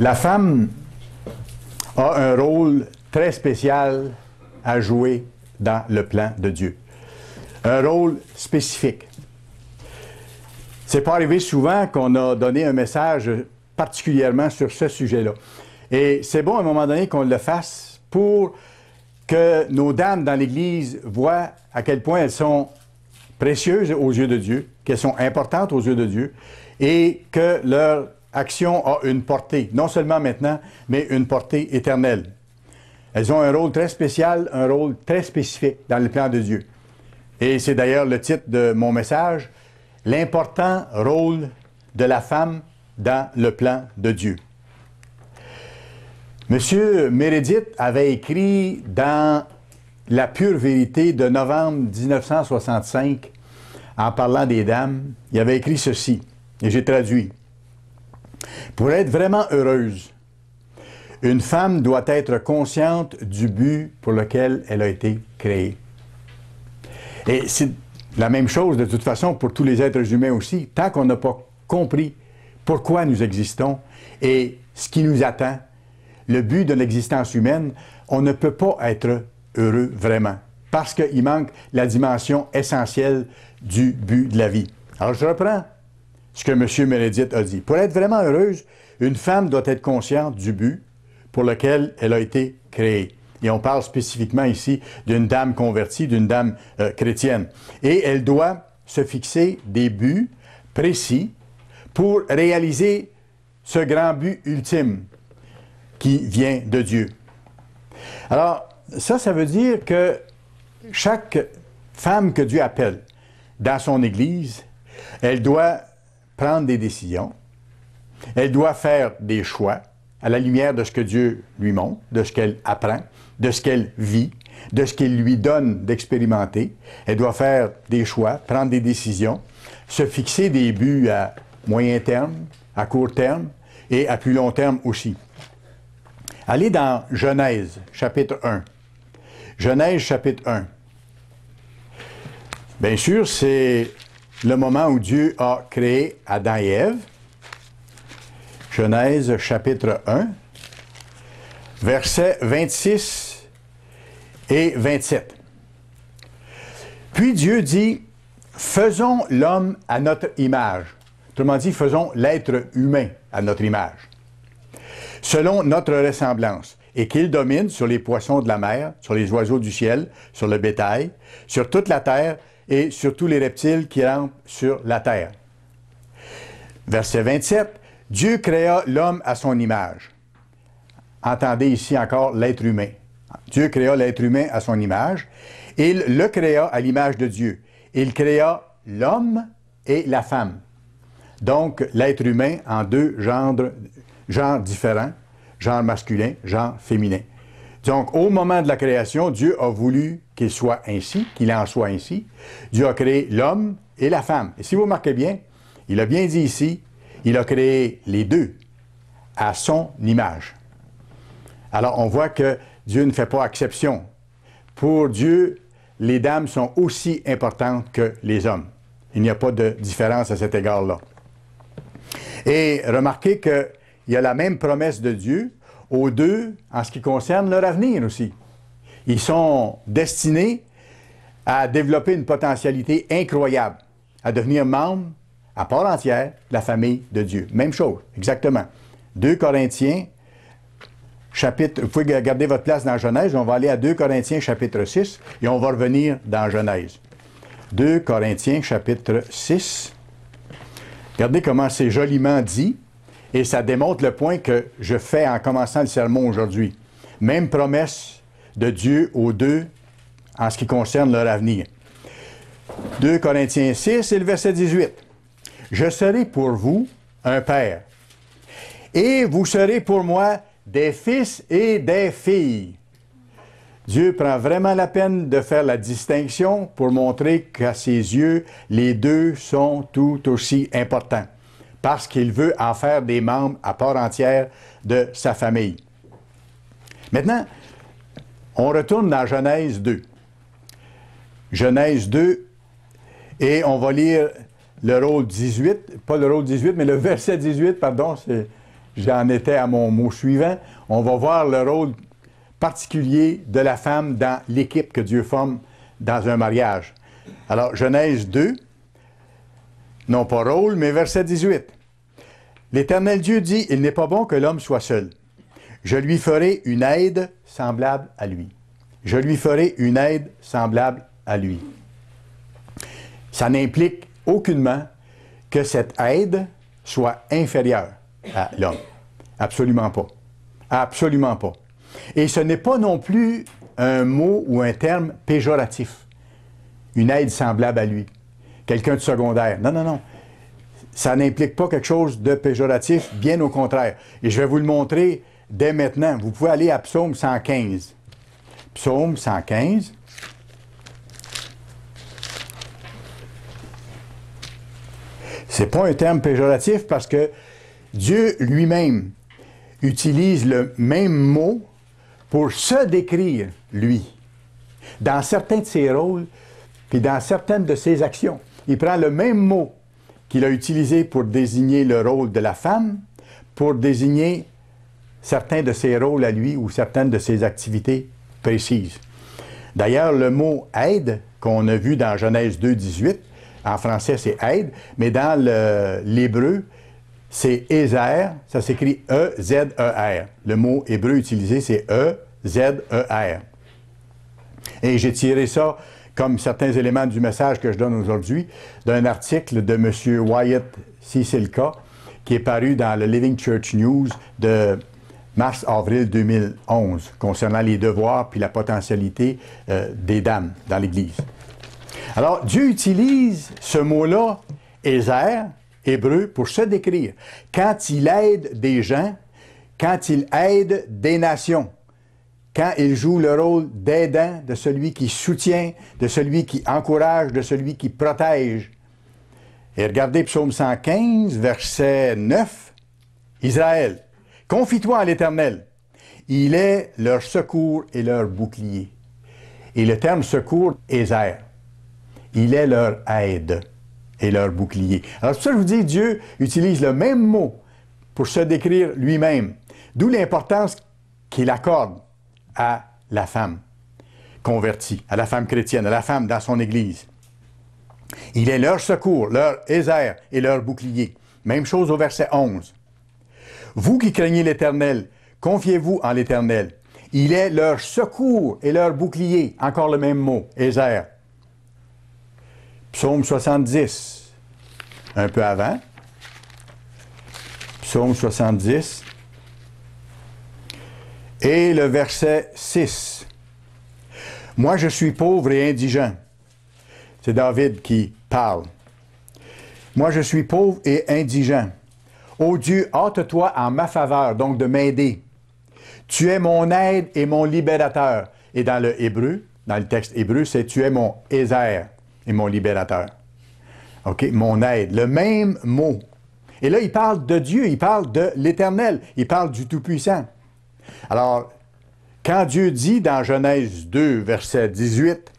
La femme a un rôle très spécial à jouer dans le plan de Dieu. Un rôle spécifique. C'est pas arrivé souvent qu'on a donné un message particulièrement sur ce sujet-là. Et c'est bon à un moment donné qu'on le fasse pour que nos dames dans l'Église voient à quel point elles sont précieuses aux yeux de Dieu, qu'elles sont importantes aux yeux de Dieu, et que leur action a une portée, non seulement maintenant, mais une portée éternelle. Elles ont un rôle très spécial, un rôle très spécifique dans le plan de Dieu. Et c'est d'ailleurs le titre de mon message, « L'important rôle de la femme dans le plan de Dieu ». Monsieur Meredith avait écrit dans La pure vérité de novembre 1965, en parlant des dames, il avait écrit ceci, et j'ai traduit. « Pour être vraiment heureuse, une femme doit être consciente du but pour lequel elle a été créée. » Et c'est la même chose de toute façon pour tous les êtres humains aussi. Tant qu'on n'a pas compris pourquoi nous existons et ce qui nous attend, le but de l'existence humaine, on ne peut pas être heureux vraiment, parce qu'il manque la dimension essentielle du but de la vie. Alors je reprends ce que M. Meredith a dit. Pour être vraiment heureuse, une femme doit être consciente du but pour lequel elle a été créée. Et on parle spécifiquement ici d'une dame convertie, d'une dame chrétienne. Et elle doit se fixer des buts précis pour réaliser ce grand but ultime qui vient de Dieu. Alors, ça veut dire que chaque femme que Dieu appelle dans son Église, elle doit prendre des décisions, elle doit faire des choix à la lumière de ce que Dieu lui montre, de ce qu'elle apprend, de ce qu'elle vit, de ce qu'il lui donne d'expérimenter. Elle doit faire des choix, prendre des décisions, se fixer des buts à moyen terme, à court terme et à plus long terme aussi. Allez dans Genèse, chapitre 1. Genèse, chapitre 1. Bien sûr, c'est le moment où Dieu a créé Adam et Ève. Genèse, chapitre 1, versets 26 et 27. Puis Dieu dit, « Faisons l'homme à notre image. » Autrement dit, faisons l'être humain à notre image, selon notre ressemblance, et qu'il domine sur les poissons de la mer, sur les oiseaux du ciel, sur le bétail, sur toute la terre et sur tous les reptiles qui rampent sur la terre. Verset 27. Dieu créa l'homme à son image. Entendez ici encore l'être humain. Dieu créa l'être humain à son image. Il le créa à l'image de Dieu. Il créa l'homme et la femme. Donc, l'être humain en deux genres différents, genre masculin, genre féminin. Donc, au moment de la création, Dieu a voulu qu'il soit ainsi, qu'il en soit ainsi. Dieu a créé l'homme et la femme. Et si vous remarquez bien, il a bien dit ici, il a créé les deux à son image. Alors, on voit que Dieu ne fait pas exception. Pour Dieu, les dames sont aussi importantes que les hommes. Il n'y a pas de différence à cet égard-là. Et remarquez qu'il y a la même promesse de Dieu aux deux en ce qui concerne leur avenir aussi. Ils sont destinés à développer une potentialité incroyable, à devenir membres à part entière de la famille de Dieu. Même chose, exactement. 2 Corinthiens, chapitre... Vous pouvez garder votre place dans Genèse, on va aller à 2 Corinthiens, chapitre 6, et on va revenir dans Genèse. 2 Corinthiens, chapitre 6. Regardez comment c'est joliment dit, et ça démontre le point que je fais en commençant le sermon aujourd'hui. Même promesse de Dieu aux deux en ce qui concerne leur avenir. 2 Corinthiens 6 et le verset 18. « Je serai pour vous un père, et vous serez pour moi des fils et des filles. » Dieu prend vraiment la peine de faire la distinction pour montrer qu'à ses yeux, les deux sont tout aussi importants, parce qu'il veut en faire des membres à part entière de sa famille. Maintenant, on retourne dans Genèse 2. Genèse 2, et on va lire le rôle 18, pas le rôle 18, mais le verset 18, pardon, j'en étais à mon mot suivant. On va voir le rôle particulier de la femme dans l'équipe que Dieu forme dans un mariage. Alors, Genèse 2, non pas rôle, mais verset 18. L'Éternel Dieu dit, « Il n'est pas bon que l'homme soit seul. Je lui ferai une aide semblable à lui. » Je lui ferai une aide semblable à lui. Ça n'implique aucunement que cette aide soit inférieure à l'homme. Absolument pas. Absolument pas. Et ce n'est pas non plus un mot ou un terme péjoratif. Une aide semblable à lui. Quelqu'un de secondaire. Non, non, non. Ça n'implique pas quelque chose de péjoratif, bien au contraire. Et je vais vous le montrer dès maintenant. Vous pouvez aller à Psaume 115. Psaume 115. C'est pas un terme péjoratif parce que Dieu lui-même utilise le même mot pour se décrire, lui, dans certains de ses rôles, puis dans certaines de ses actions. Il prend le même mot qu'il a utilisé pour désigner le rôle de la femme, pour désigner certains de ses rôles à lui ou certaines de ses activités précises. D'ailleurs, le mot « aide » qu'on a vu dans Genèse 2, 18, en français c'est « aide », mais dans l'hébreu, c'est « Ezer », ça s'écrit E-Z-E-R. Le mot hébreu utilisé, c'est E-Z-E-R. Et j'ai tiré ça, comme certains éléments du message que je donne aujourd'hui, d'un article de M. Wyatt Cicilka, qui est paru dans le Living Church News de mars-avril 2011, concernant les devoirs puis la potentialité des dames dans l'Église. Alors, Dieu utilise ce mot-là, Ezer, hébreu, pour se décrire. Quand il aide des gens, quand il aide des nations, quand il joue le rôle d'aidant, de celui qui soutient, de celui qui encourage, de celui qui protège. Et regardez Psaume 115, verset 9. Israël, confie-toi en l'Éternel. Il est leur secours et leur bouclier. Et le terme secours, Ezer. Il est leur aide et leur bouclier. Alors, c'est pour ça que je vous dis, Dieu utilise le même mot pour se décrire lui-même. D'où l'importance qu'il accorde à la femme convertie, à la femme chrétienne, à la femme dans son Église. Il est leur secours, leur Ezer et leur bouclier. Même chose au verset 11. Vous qui craignez l'Éternel, confiez-vous en l'Éternel. Il est leur secours et leur bouclier. Encore le même mot, Ezer. Psaume 70, un peu avant. Psaume 70. Et le verset 6. Moi, je suis pauvre et indigent. C'est David qui parle. Moi, je suis pauvre et indigent. Ô Dieu, hâte-toi en ma faveur, donc de m'aider. Tu es mon aide et mon libérateur. Et dans le hébreu, dans le texte hébreu, c'est tu es mon Ezer et mon libérateur. OK? Mon aide. Le même mot. Et là, il parle de Dieu, il parle de l'Éternel, il parle du Tout-Puissant. Alors, quand Dieu dit dans Genèse 2, verset 18,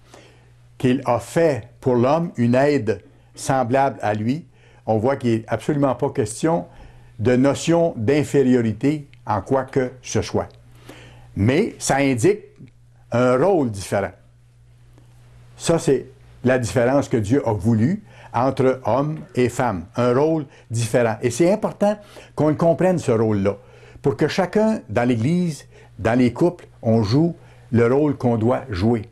qu'il a fait pour l'homme une aide semblable à lui, on voit qu'il n'est absolument pas question de notion d'infériorité en quoi que ce soit. Mais ça indique un rôle différent. Ça, c'est la différence que Dieu a voulu entre homme et femme. Un rôle différent. Et c'est important qu'on comprenne ce rôle-là. Pour que chacun, dans l'Église, dans les couples, on joue le rôle qu'on doit jouer.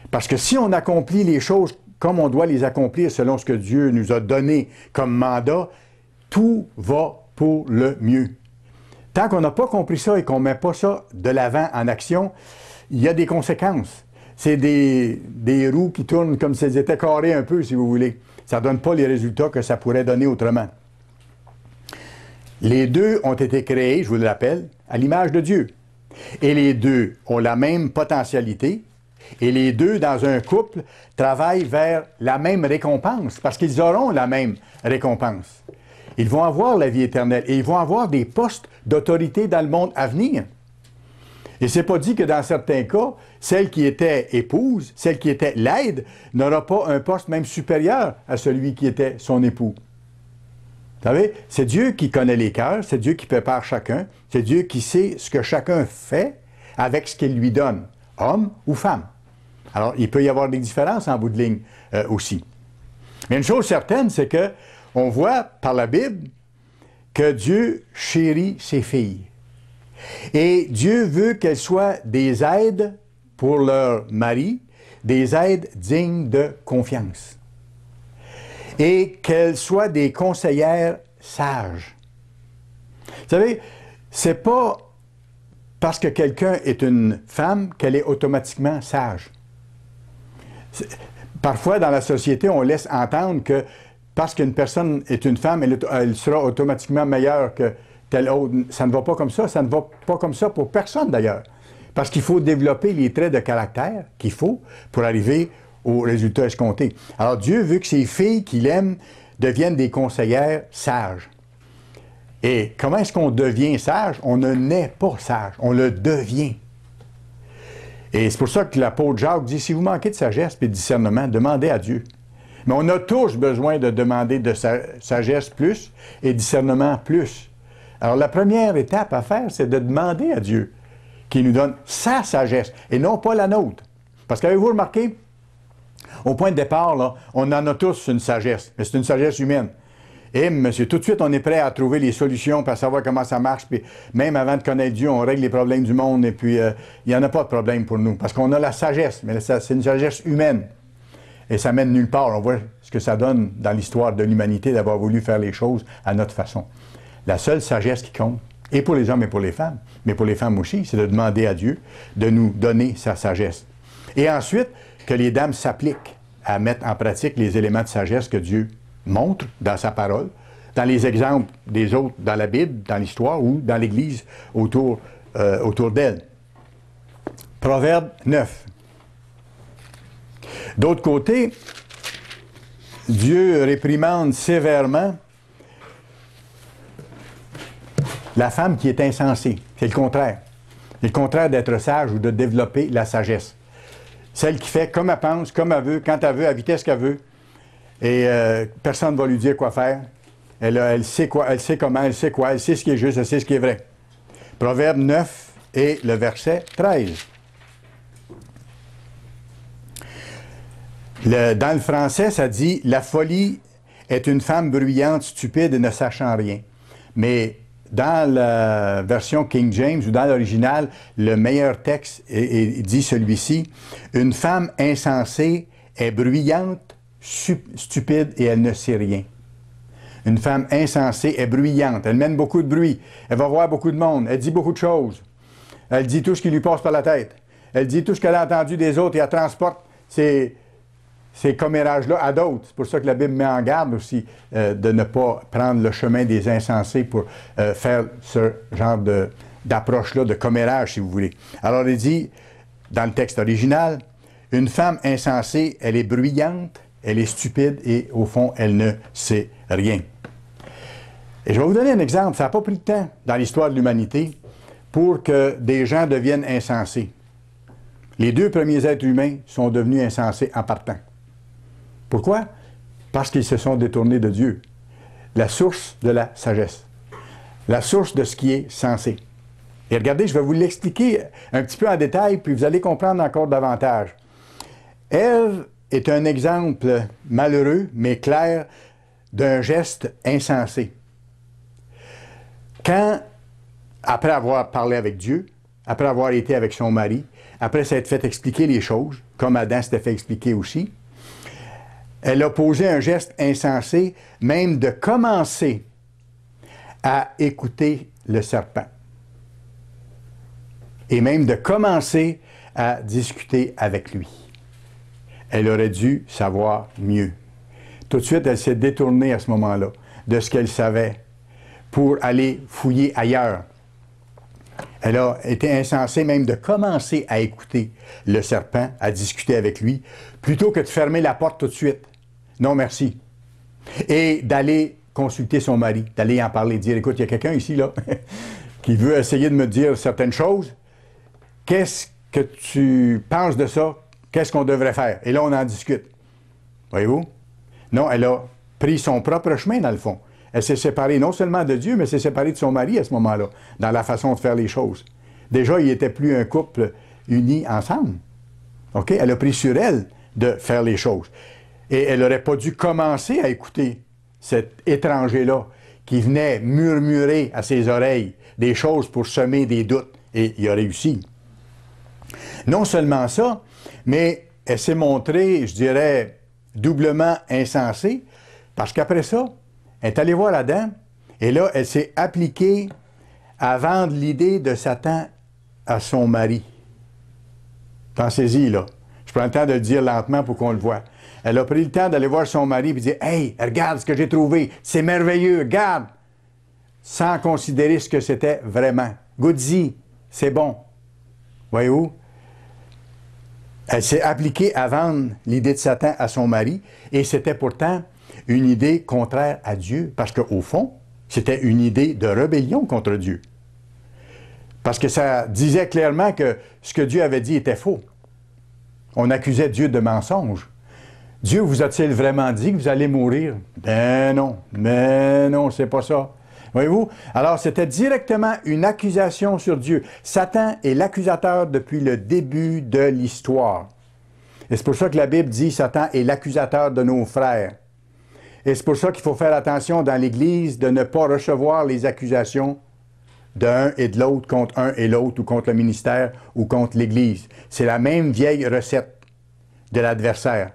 Parce que si on accomplit les choses comme on doit les accomplir selon ce que Dieu nous a donné comme mandat, tout va pour le mieux. Tant qu'on n'a pas compris ça et qu'on ne met pas ça de l'avant en action, il y a des conséquences. C'est des roues qui tournent comme si elles étaient carrées un peu, si vous voulez. Ça ne donne pas les résultats que ça pourrait donner autrement. Les deux ont été créés, je vous le rappelle, à l'image de Dieu. Et les deux ont la même potentialité. Et les deux, dans un couple, travaillent vers la même récompense, parce qu'ils auront la même récompense. Ils vont avoir la vie éternelle et ils vont avoir des postes d'autorité dans le monde à venir. Et c'est pas dit que dans certains cas, celle qui était épouse, celle qui était l'aide, n'aura pas un poste même supérieur à celui qui était son époux. Vous savez, c'est Dieu qui connaît les cœurs, c'est Dieu qui prépare chacun, c'est Dieu qui sait ce que chacun fait avec ce qu'il lui donne, homme ou femme. Alors, il peut y avoir des différences en bout de ligne aussi. Mais une chose certaine, c'est que on voit par la Bible que Dieu chérit ses filles. Et Dieu veut qu'elles soient des aides pour leur mari, des aides dignes de confiance. Et qu'elles soient des conseillères sages. Vous savez, c'est pas parce que quelqu'un est une femme qu'elle est automatiquement sage. Parfois, dans la société, on laisse entendre que parce qu'une personne est une femme, elle sera automatiquement meilleure que telle autre. Ça ne va pas comme ça. Ça ne va pas comme ça pour personne, d'ailleurs. Parce qu'il faut développer les traits de caractère qu'il faut pour arriver au résultat escompté. Alors, Dieu veut que ces filles qu'il aime deviennent des conseillères sages. Et comment est-ce qu'on devient sage? On ne naît pas sage, on le devient. Et c'est pour ça que l'apôtre Jacques dit, si vous manquez de sagesse et de discernement, demandez à Dieu. Mais on a tous besoin de demander de sagesse plus et discernement plus. Alors, la première étape à faire, c'est de demander à Dieu qu'il nous donne sa sagesse et non pas la nôtre. Parce qu'avez-vous remarqué, au point de départ, là, on en a tous une sagesse, mais c'est une sagesse humaine. Et monsieur, tout de suite, on est prêt à trouver les solutions, puis à savoir comment ça marche, puis même avant de connaître Dieu, on règle les problèmes du monde, et puis il n'y en a pas de problème pour nous, parce qu'on a la sagesse, mais c'est une sagesse humaine. Et ça mène nulle part. On voit ce que ça donne dans l'histoire de l'humanité d'avoir voulu faire les choses à notre façon. La seule sagesse qui compte, et pour les hommes et pour les femmes, mais pour les femmes aussi, c'est de demander à Dieu de nous donner sa sagesse. Et ensuite, que les dames s'appliquent à mettre en pratique les éléments de sagesse que Dieu montre dans sa parole, dans les exemples des autres dans la Bible, dans l'histoire ou dans l'Église autour d'elle. Proverbe 9. D'autre côté, Dieu réprimande sévèrement la femme qui est insensée. C'est le contraire. C'est le contraire d'être sage ou de développer la sagesse. Celle qui fait comme elle pense, comme elle veut, quand elle veut, à la vitesse qu'elle veut. Et personne ne va lui dire quoi faire. Elle sait quoi, elle sait comment, elle sait quoi, elle sait ce qui est juste, elle sait ce qui est vrai. Proverbe 9 et le verset 13. Dans le français, ça dit « La folie est une femme bruyante, stupide et ne sachant rien ». Mais dans la version King James ou dans l'original, le meilleur texte dit celui-ci « Une femme insensée est bruyante, stupide et elle ne sait rien. » Une femme insensée est bruyante, elle mène beaucoup de bruit, elle va voir beaucoup de monde, elle dit beaucoup de choses. Elle dit tout ce qui lui passe par la tête. Elle dit tout ce qu'elle a entendu des autres et elle transporte ces commérages-là à d'autres. C'est pour ça que la Bible met en garde aussi de ne pas prendre le chemin des insensés pour faire ce genre d'approche-là, de commérage, si vous voulez. Alors, il dit, dans le texte original, « Une femme insensée, elle est bruyante, elle est stupide et, au fond, elle ne sait rien. » Et je vais vous donner un exemple. Ça n'a pas pris de temps dans l'histoire de l'humanité pour que des gens deviennent insensés. Les deux premiers êtres humains sont devenus insensés en partant. Pourquoi? Parce qu'ils se sont détournés de Dieu. La source de la sagesse. La source de ce qui est sensé. Et regardez, je vais vous l'expliquer un petit peu en détail, puis vous allez comprendre encore davantage. Ève est un exemple malheureux, mais clair, d'un geste insensé. Quand, après avoir parlé avec Dieu, après avoir été avec son mari, après s'être fait expliquer les choses, comme Adam s'était fait expliquer aussi, elle a posé un geste insensé, même de commencer à écouter le serpent. Et même de commencer à discuter avec lui. Elle aurait dû savoir mieux. Tout de suite, elle s'est détournée à ce moment-là de ce qu'elle savait pour aller fouiller ailleurs. Elle a été insensée même de commencer à écouter le serpent, à discuter avec lui, plutôt que de fermer la porte tout de suite. Non, merci. Et d'aller consulter son mari, d'aller en parler, dire, écoute, il y a quelqu'un ici, là, qui veut essayer de me dire certaines choses. Qu'est-ce que tu penses de ça? Qu'est-ce qu'on devrait faire? Et là, on en discute. Voyez-vous? Non, elle a pris son propre chemin, dans le fond. Elle s'est séparée non seulement de Dieu, mais elle s'est séparée de son mari à ce moment-là, dans la façon de faire les choses. Déjà, ils n'étaient plus un couple uni ensemble. OK? Elle a pris sur elle de faire les choses. Et elle n'aurait pas dû commencer à écouter cet étranger-là qui venait murmurer à ses oreilles des choses pour semer des doutes. Et il a réussi. Non seulement ça, mais elle s'est montrée, je dirais, doublement insensée, parce qu'après ça, elle est allée voir Adam, et là, elle s'est appliquée à vendre l'idée de Satan à son mari. Pensez-y, là. Je prends le temps de le dire lentement pour qu'on le voie. Elle a pris le temps d'aller voir son mari et dire « Hey, regarde ce que j'ai trouvé, c'est merveilleux, regarde! » Sans considérer ce que c'était vraiment. « Goûte-y, c'est bon. » Voyez-vous? Elle s'est appliquée à vendre l'idée de Satan à son mari, et c'était pourtant une idée contraire à Dieu, parce qu'au fond, c'était une idée de rébellion contre Dieu. Parce que ça disait clairement que ce que Dieu avait dit était faux. On accusait Dieu de mensonge. Dieu vous a-t-il vraiment dit que vous allez mourir? Ben non, mais non, c'est pas ça. Voyez-vous? Alors, c'était directement une accusation sur Dieu. Satan est l'accusateur depuis le début de l'histoire. Et c'est pour ça que la Bible dit Satan est l'accusateur de nos frères. Et c'est pour ça qu'il faut faire attention dans l'Église de ne pas recevoir les accusations d'un et de l'autre contre un et l'autre, ou contre le ministère, ou contre l'Église. C'est la même vieille recette de l'adversaire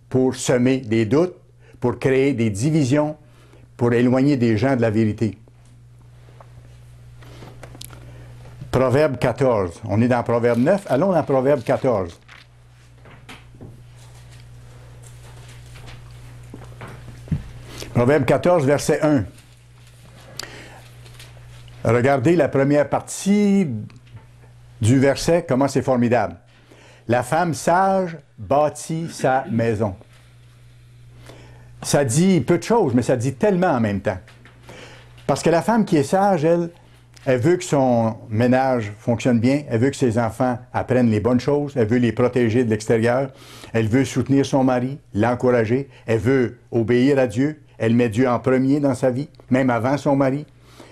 pour semer des doutes, pour créer des divisions, pour éloigner des gens de la vérité. Proverbe 14. On est dans Proverbe 9. Allons dans Proverbe 14. Proverbe 14, verset 1. Regardez la première partie du verset, comment c'est formidable. La femme sage bâtit sa maison. Ça dit peu de choses, mais ça dit tellement en même temps. Parce que la femme qui est sage, elle veut que son ménage fonctionne bien, elle veut que ses enfants apprennent les bonnes choses, elle veut les protéger de l'extérieur, elle veut soutenir son mari, l'encourager, elle veut obéir à Dieu, elle met Dieu en premier dans sa vie, même avant son mari.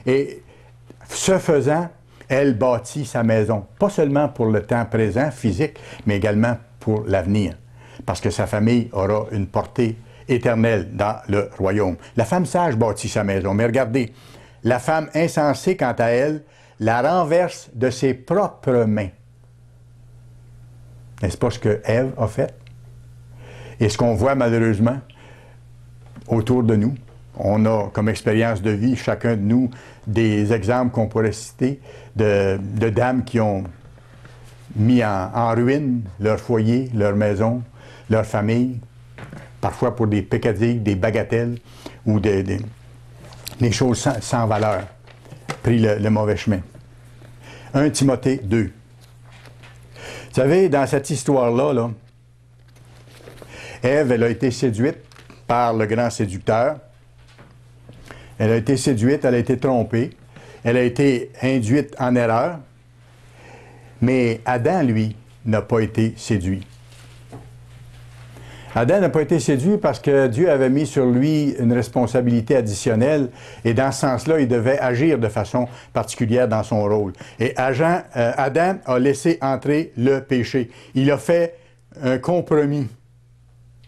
Et ce faisant, elle bâtit sa maison, pas seulement pour le temps présent, physique, mais également pour l'avenir, parce que sa famille aura une portée éternelle dans le royaume. La femme sage bâtit sa maison, mais regardez, la femme insensée, quant à elle, la renverse de ses propres mains. N'est-ce pas ce que Ève a fait? Et ce qu'on voit malheureusement autour de nous, on a comme expérience de vie, chacun de nous, des exemples qu'on pourrait citer de dames qui ont mis en ruine leur foyer, leur maison, leur famille, parfois pour des peccadilles, des bagatelles ou des choses sans valeur, pris le mauvais chemin. 1 Timothée 2. Vous savez, dans cette histoire-là, Ève, elle a été séduite par le grand séducteur. Elle a été séduite, elle a été trompée, elle a été induite en erreur, mais Adam, lui, n'a pas été séduit. Adam n'a pas été séduit parce que Dieu avait mis sur lui une responsabilité additionnelle et dans ce sens-là, il devait agir de façon particulière dans son rôle. Et Adam a laissé entrer le péché. Il a fait un compromis.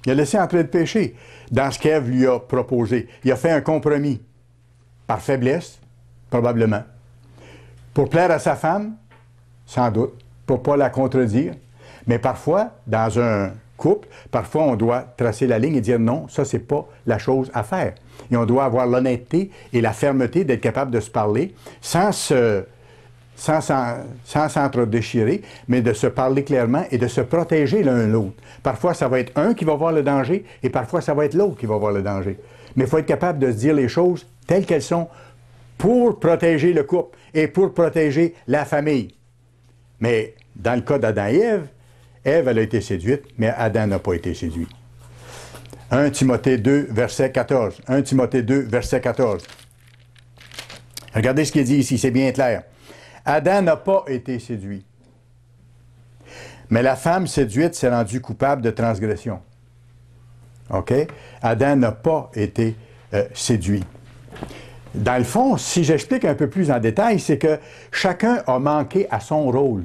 Il a laissé entrer le péché dans ce qu'Ève lui a proposé. Il a fait un compromis. Par faiblesse, probablement. Pour plaire à sa femme, sans doute. Pour ne pas la contredire. Mais parfois, dans un couple, parfois on doit tracer la ligne et dire non, ça c'est pas la chose à faire. Et on doit avoir l'honnêteté et la fermeté d'être capable de se parler sans s'entre-déchirer, mais de se parler clairement et de se protéger l'un l'autre. Parfois, ça va être un qui va voir le danger et parfois, ça va être l'autre qui va voir le danger. Mais il faut être capable de se dire les choses telles qu'elles sont pour protéger le couple et pour protéger la famille. Mais dans le cas d'Adam et Ève, Ève, elle a été séduite, mais Adam n'a pas été séduit. 1 Timothée 2, verset 14. 1 Timothée 2, verset 14. Regardez ce qu'il dit ici, c'est bien clair. Adam n'a pas été séduit. Mais la femme séduite s'est rendue coupable de transgression. OK? Adam n'a pas été séduit. Dans le fond, si j'explique un peu plus en détail, c'est que chacun a manqué à son rôle.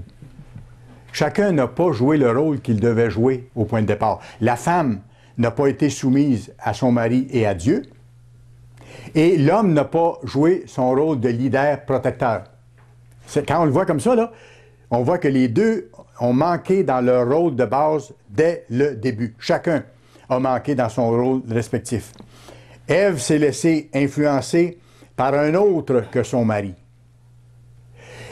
Chacun n'a pas joué le rôle qu'il devait jouer au point de départ. La femme n'a pas été soumise à son mari et à Dieu, et l'homme n'a pas joué son rôle de leader protecteur. Quand on le voit comme ça, là, on voit que les deux ont manqué dans leur rôle de base dès le début. Chacun a manqué dans son rôle respectif. Ève s'est laissée influencer par un autre que son mari.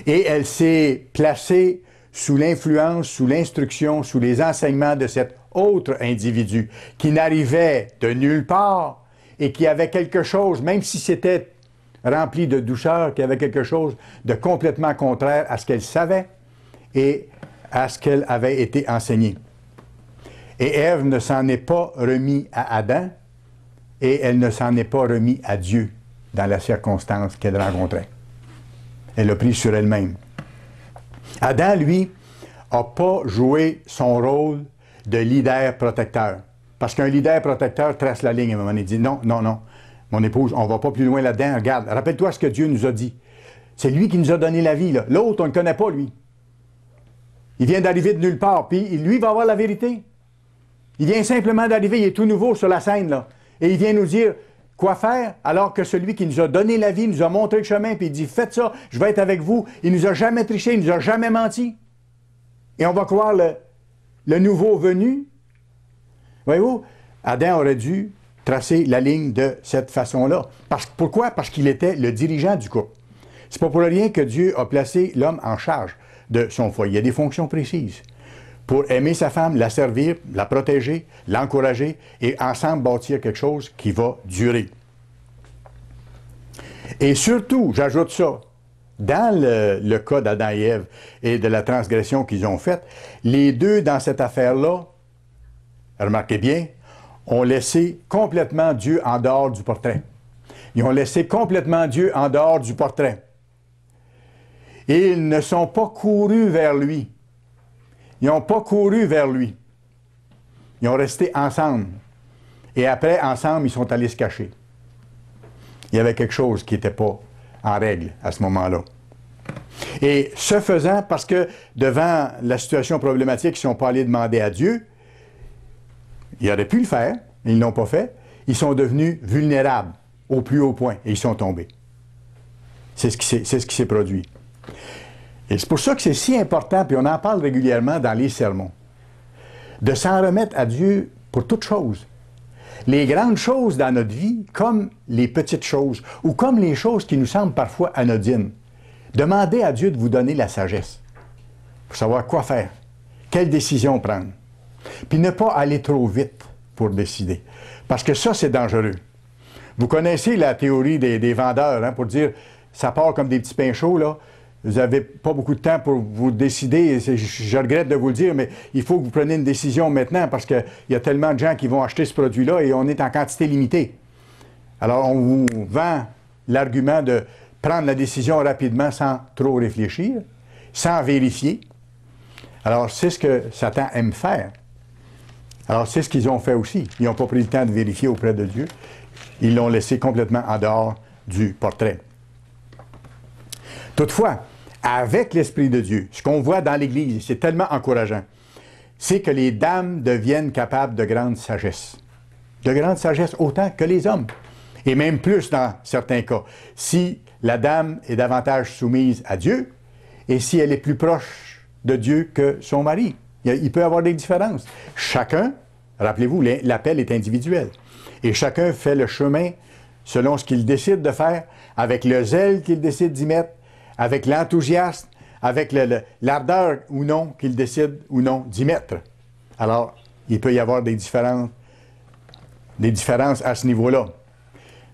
Et elle s'est placée sous l'influence, sous l'instruction, sous les enseignements de cet autre individu qui n'arrivait de nulle part et qui avait quelque chose, même si c'était rempli de douceur, qui avait quelque chose de complètement contraire à ce qu'elle savait et à ce qu'elle avait été enseignée. Et Ève ne s'en est pas remis à Adam et elle ne s'en est pas remis à Dieu dans la circonstance qu'elle rencontrait. Elle l'a pris sur elle-même. Adam, lui, n'a pas joué son rôle de leader protecteur. Parce qu'un leader protecteur trace la ligne à un moment donné. Il dit non, non, non, mon épouse, on ne va pas plus loin là-dedans. Regarde, rappelle-toi ce que Dieu nous a dit. C'est lui qui nous a donné la vie. L'autre, on ne le connaît pas, lui. Il vient d'arriver de nulle part, puis lui va avoir la vérité. Il vient simplement d'arriver, il est tout nouveau sur la scène, là. Et il vient nous dire quoi faire, alors que celui qui nous a donné la vie, nous a montré le chemin, puis il dit, faites ça, je vais être avec vous. Il nous a jamais triché, il nous a jamais menti. Et on va croire le nouveau venu. Voyez-vous, Adam aurait dû tracer la ligne de cette façon-là. Pourquoi? Parce qu'il était le dirigeant du couple. C'est pas pour rien que Dieu a placé l'homme en charge de son foyer. Il y a des fonctions précises pour aimer sa femme, la servir, la protéger, l'encourager et ensemble bâtir quelque chose qui va durer. Et surtout, j'ajoute ça, dans le cas d'Adam et Ève et de la transgression qu'ils ont faite, les deux dans cette affaire-là, remarquez bien, ont laissé complètement Dieu en dehors du portrait. Ils ont laissé complètement Dieu en dehors du portrait. Et ils ne sont pas courus vers lui. Ils n'ont pas couru vers lui. Ils ont resté ensemble. Et après, ensemble, ils sont allés se cacher. Il y avait quelque chose qui n'était pas en règle à ce moment-là. Et ce faisant, parce que devant la situation problématique, ils ne sont pas allés demander à Dieu, ils auraient pu le faire, mais ils ne l'ont pas fait, ils sont devenus vulnérables au plus haut point et ils sont tombés. C'est ce qui s'est produit. Et c'est pour ça que c'est si important, puis on en parle régulièrement dans les sermons, de s'en remettre à Dieu pour toutes choses. Les grandes choses dans notre vie, comme les petites choses, ou comme les choses qui nous semblent parfois anodines. Demandez à Dieu de vous donner la sagesse pour savoir quoi faire, quelle décision prendre. Puis ne pas aller trop vite pour décider. Parce que ça, c'est dangereux. Vous connaissez la théorie des vendeurs, hein, pour dire, ça part comme des petits pains chauds, là. Vous n'avez pas beaucoup de temps pour vous décider. Je regrette de vous le dire, mais il faut que vous preniez une décision maintenant parce qu'il y a tellement de gens qui vont acheter ce produit-là et on est en quantité limitée. Alors, on vous vend l'argument de prendre la décision rapidement sans trop réfléchir, sans vérifier. Alors, c'est ce que Satan aime faire. Alors, c'est ce qu'ils ont fait aussi. Ils n'ont pas pris le temps de vérifier auprès de Dieu. Ils l'ont laissé complètement en dehors du portrait. Toutefois, avec l'Esprit de Dieu, ce qu'on voit dans l'Église, c'est tellement encourageant, c'est que les dames deviennent capables de grande sagesse. De grande sagesse autant que les hommes. Et même plus dans certains cas. Si la dame est davantage soumise à Dieu, et si elle est plus proche de Dieu que son mari. Il peut y avoir des différences. Chacun, rappelez-vous, l'appel est individuel. Et chacun fait le chemin selon ce qu'il décide de faire, avec le zèle qu'il décide d'y mettre, avec l'enthousiasme, avec l'ardeur ou non qu'il décide ou non d'y mettre. Alors, il peut y avoir des différences à ce niveau-là.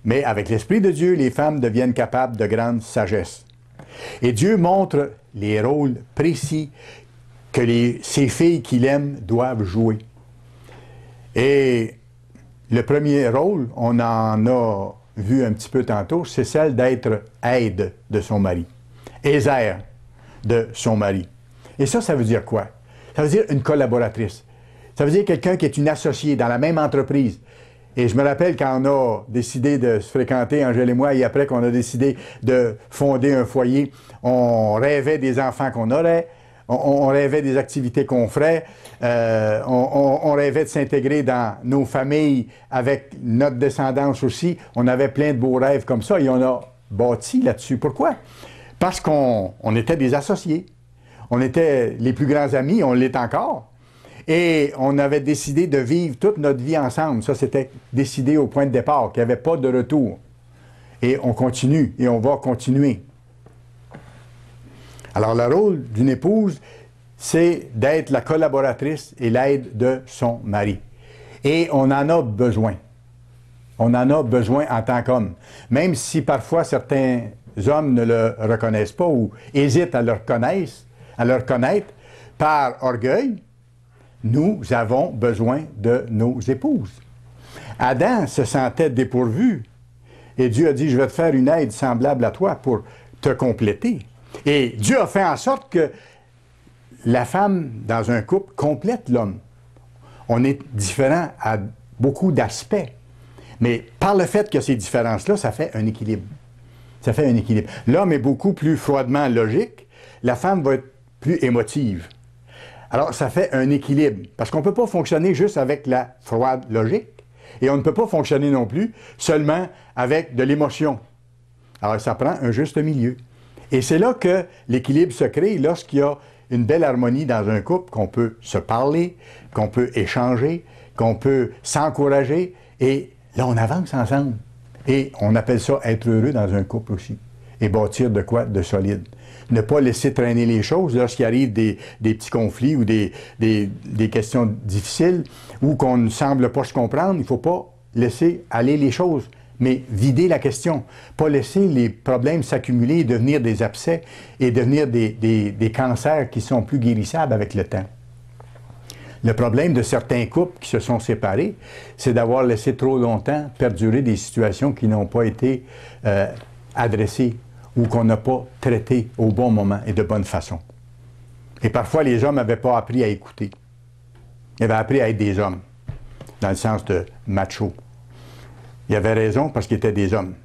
Mais avec l'Esprit de Dieu, les femmes deviennent capables de grande sagesse. Et Dieu montre les rôles précis que ces filles qu'il aime doivent jouer. Et le premier rôle, on en a vu un petit peu tantôt, c'est celle d'être aide de son mari. Ézer de son mari. Et ça veut dire quoi? Ça veut dire une collaboratrice. Ça veut dire quelqu'un qui est une associée dans la même entreprise. Et je me rappelle quand on a décidé de se fréquenter, Angèle et moi, et après qu'on a décidé de fonder un foyer, on rêvait des enfants qu'on aurait, on rêvait des activités qu'on ferait, on rêvait de s'intégrer dans nos familles avec notre descendance aussi. On avait plein de beaux rêves comme ça et on a bâti là-dessus. Pourquoi? Parce qu'on était des associés. On était les plus grands amis, on l'est encore. Et on avait décidé de vivre toute notre vie ensemble. Ça, c'était décidé au point de départ, qu'il n'y avait pas de retour. Et on continue, et on va continuer. Alors, le rôle d'une épouse, c'est d'être la collaboratrice et l'aide de son mari. Et on en a besoin. On en a besoin en tant qu'homme. Même si parfois certains hommes ne le reconnaissent pas ou hésitent à le reconnaître par orgueil, nous avons besoin de nos épouses. Adam se sentait dépourvu et Dieu a dit, je vais te faire une aide semblable à toi pour te compléter. Et Dieu a fait en sorte que la femme, dans un couple, complète l'homme. On est différents à beaucoup d'aspects, mais par le fait que ces différences-là, ça fait un équilibre. Ça fait un équilibre. L'homme est beaucoup plus froidement logique, la femme va être plus émotive. Alors, ça fait un équilibre, parce qu'on ne peut pas fonctionner juste avec la froide logique, et on ne peut pas fonctionner non plus seulement avec de l'émotion. Alors, ça prend un juste milieu. Et c'est là que l'équilibre se crée, lorsqu'il y a une belle harmonie dans un couple, qu'on peut se parler, qu'on peut échanger, qu'on peut s'encourager, et là, on avance ensemble. Et on appelle ça être heureux dans un couple aussi, et bâtir de quoi? De solide. Ne pas laisser traîner les choses lorsqu'il arrive des petits conflits ou des questions difficiles ou qu'on ne semble pas se comprendre. Il ne faut pas laisser aller les choses, mais vider la question. Pas laisser les problèmes s'accumuler et devenir des abcès et devenir des cancers qui sont plus guérissables avec le temps. Le problème de certains couples qui se sont séparés, c'est d'avoir laissé trop longtemps perdurer des situations qui n'ont pas été adressées ou qu'on n'a pas traité au bon moment et de bonne façon. Et parfois, les hommes n'avaient pas appris à écouter. Ils avaient appris à être des hommes, dans le sens de macho. Ils avaient raison parce qu'ils étaient des hommes.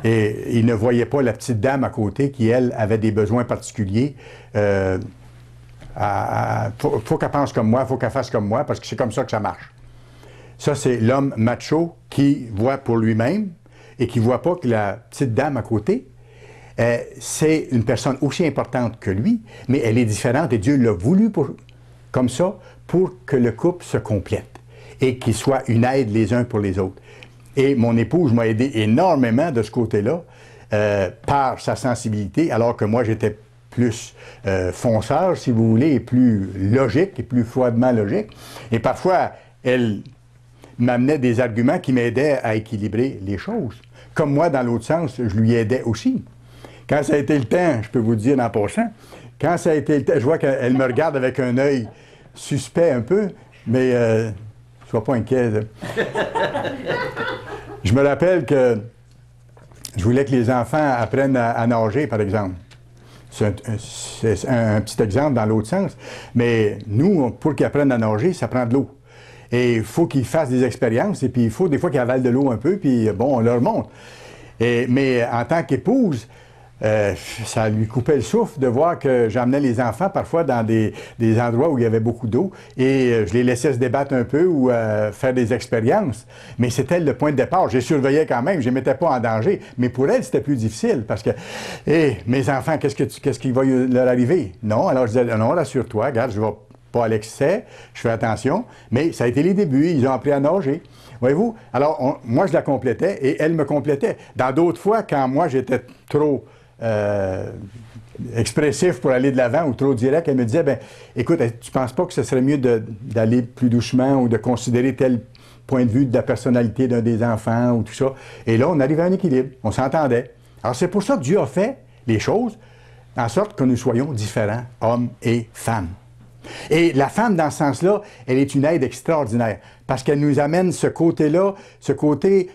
Et ils ne voyaient pas la petite dame à côté qui, elle, avait des besoins particuliers. Faut qu'elle pense comme moi, faut qu'elle fasse comme moi, parce que c'est comme ça que ça marche. Ça, c'est l'homme macho qui voit pour lui-même et qui ne voit pas que la petite dame à côté, c'est une personne aussi importante que lui, mais elle est différente et Dieu l'a voulu comme ça pour que le couple se complète et qu'il soit une aide les uns pour les autres. Et mon épouse m'a aidé énormément de ce côté-là par sa sensibilité, alors que moi j'étais plus fonceur, si vous voulez, et plus logique, et plus froidement logique. Et parfois, elle m'amenait des arguments qui m'aidaient à équilibrer les choses. Comme moi, dans l'autre sens, je lui aidais aussi. Quand ça a été le temps, je peux vous dire en passant, quand ça a été le temps, je vois qu'elle me regarde avec un œil suspect un peu, mais sois pas inquiet. Je me rappelle que je voulais que les enfants apprennent à nager, par exemple. C'est un petit exemple dans l'autre sens. Mais nous, pour qu'ils apprennent à nager, ça prend de l'eau. Et il faut qu'ils fassent des expériences, et puis il faut des fois qu'ils avalent de l'eau un peu, puis bon, on leur montre. Mais en tant qu'épouse, ça lui coupait le souffle de voir que j'emmenais les enfants parfois dans des endroits où il y avait beaucoup d'eau et je les laissais se débattre un peu ou faire des expériences. Mais c'était le point de départ. Je les surveillais quand même, je ne les mettais pas en danger. Mais pour elles, c'était plus difficile parce que, mes enfants, qu'est-ce qui va leur arriver? Non, alors je disais, non, rassure-toi, regarde, je ne vais pas à l'excès, je fais attention. Mais ça a été les débuts, ils ont appris à nager. Voyez-vous? Alors, moi, je la complétais et elle me complétait. Dans d'autres fois, quand moi, j'étais trop expressif pour aller de l'avant ou trop direct, elle me disait, ben, écoute, tu ne penses pas que ce serait mieux d'aller plus doucement ou de considérer tel point de vue de la personnalité d'un des enfants ou tout ça? Et là, on arrivait à un équilibre, on s'entendait. Alors, c'est pour ça que Dieu a fait les choses en sorte que nous soyons différents, hommes et femmes. Et la femme, dans ce sens-là, elle est une aide extraordinaire parce qu'elle nous amène ce côté-là, ce côté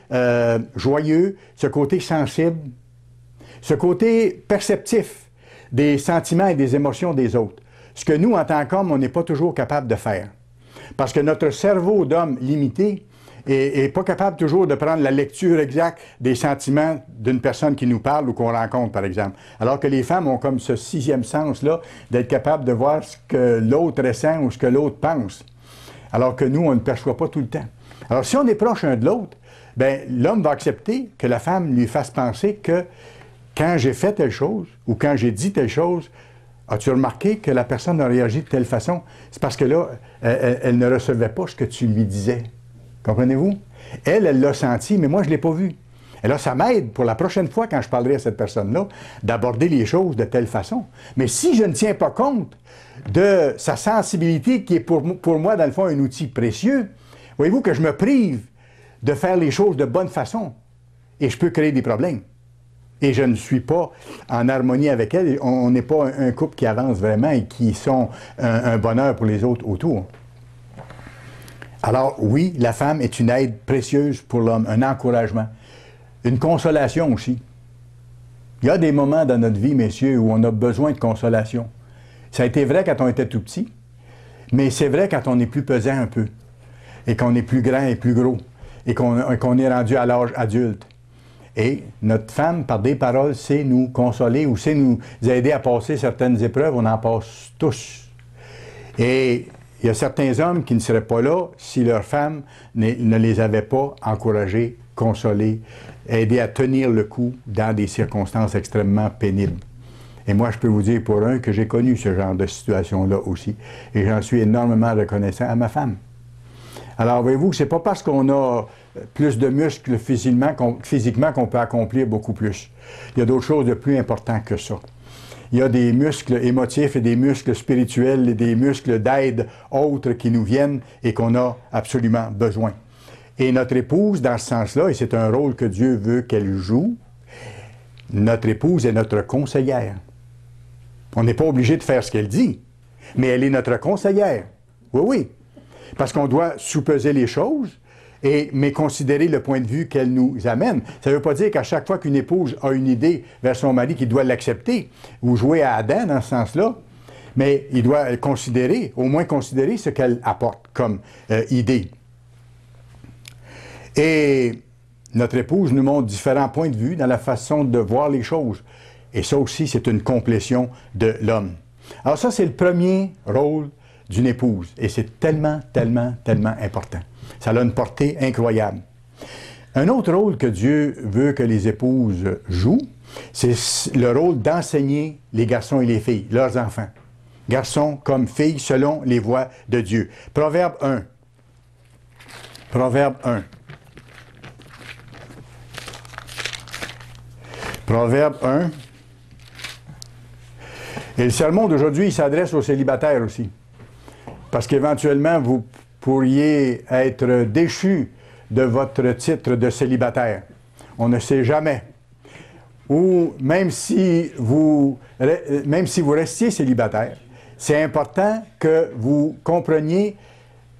joyeux, ce côté sensible, ce côté perceptif des sentiments et des émotions des autres. Ce que nous, en tant qu'hommes, on n'est pas toujours capable de faire. Parce que notre cerveau d'homme limité et pas capable toujours de prendre la lecture exacte des sentiments d'une personne qui nous parle ou qu'on rencontre, par exemple. Alors que les femmes ont comme ce sixième sens-là d'être capable de voir ce que l'autre ressent ou ce que l'autre pense. Alors que nous, on ne le perçoit pas tout le temps. Alors, si on est proche un de l'autre, bien, l'homme va accepter que la femme lui fasse penser que quand j'ai fait telle chose ou quand j'ai dit telle chose, as-tu remarqué que la personne a réagi de telle façon? C'est parce que là, elle ne recevait pas ce que tu lui disais. Comprenez-vous? Elle l'a senti, mais moi, je ne l'ai pas vu. Et là, ça m'aide pour la prochaine fois, quand je parlerai à cette personne-là, d'aborder les choses de telle façon. Mais si je ne tiens pas compte de sa sensibilité, qui est pour moi, dans le fond, un outil précieux, voyez-vous que je me prive de faire les choses de bonne façon, et je peux créer des problèmes. Et je ne suis pas en harmonie avec elle. On n'est pas un couple qui avance vraiment et qui sont un bonheur pour les autres autour. Alors oui, la femme est une aide précieuse pour l'homme, un encouragement, une consolation aussi. Il y a des moments dans notre vie, messieurs, où on a besoin de consolation. Ça a été vrai quand on était tout petit, mais c'est vrai quand on est plus pesant un peu, et qu'on est plus grand et plus gros, et qu'on est rendu à l'âge adulte. Et notre femme, par des paroles, sait nous consoler ou sait nous aider à passer certaines épreuves. On en passe tous. Et il y a certains hommes qui ne seraient pas là si leur femme ne les avait pas encouragés, consolés, aidés à tenir le coup dans des circonstances extrêmement pénibles. Et moi, je peux vous dire pour un que j'ai connu ce genre de situation-là aussi. Et j'en suis énormément reconnaissant à ma femme. Alors, voyez-vous, c'est pas parce qu'on a plus de muscles physiquement qu'on peut accomplir beaucoup plus. Il y a d'autres choses de plus importantes que ça. Il y a des muscles émotifs et des muscles spirituels et des muscles d'aide autres qui nous viennent et qu'on a absolument besoin. Et notre épouse, dans ce sens-là, et c'est un rôle que Dieu veut qu'elle joue, notre épouse est notre conseillère. On n'est pas obligé de faire ce qu'elle dit, mais elle est notre conseillère. Oui, oui. Parce qu'on doit sous-peser les choses, mais considérer le point de vue qu'elle nous amène. Ça ne veut pas dire qu'à chaque fois qu'une épouse a une idée vers son mari, qu'il doit l'accepter, ou jouer à Adam dans ce sens-là, mais il doit considérer, au moins considérer ce qu'elle apporte comme idée. Et notre épouse nous montre différents points de vue dans la façon de voir les choses. Et ça aussi, c'est une complétion de l'homme. Alors ça, c'est le premier rôle d'une épouse. Et c'est tellement, tellement, tellement important. Ça a une portée incroyable. Un autre rôle que Dieu veut que les épouses jouent, c'est le rôle d'enseigner les garçons et les filles, leurs enfants. Garçons comme filles, selon les voies de Dieu. Proverbe 1. Proverbe 1. Proverbe 1. Et le sermon d'aujourd'hui, il s'adresse aux célibataires aussi. Parce qu'éventuellement, vous pourriez être déchu de votre titre de célibataire. On ne sait jamais. Ou même si vous restiez célibataire, c'est important que vous compreniez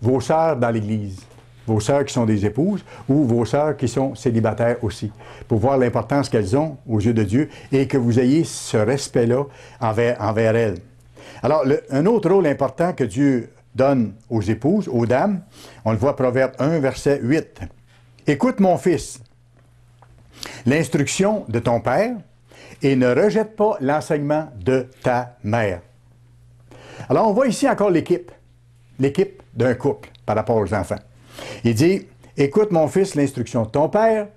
vos sœurs dans l'Église, vos sœurs qui sont des épouses ou vos sœurs qui sont célibataires aussi, pour voir l'importance qu'elles ont aux yeux de Dieu et que vous ayez ce respect-là envers elles. Alors, un autre rôle important que Dieu donne aux épouses, aux dames, on le voit Proverbe 1, verset 8. « Écoute, mon fils, l'instruction de ton père et ne rejette pas l'enseignement de ta mère. » Alors, on voit ici encore l'équipe d'un couple par rapport aux enfants. Il dit, « Écoute, mon fils, l'instruction de ton père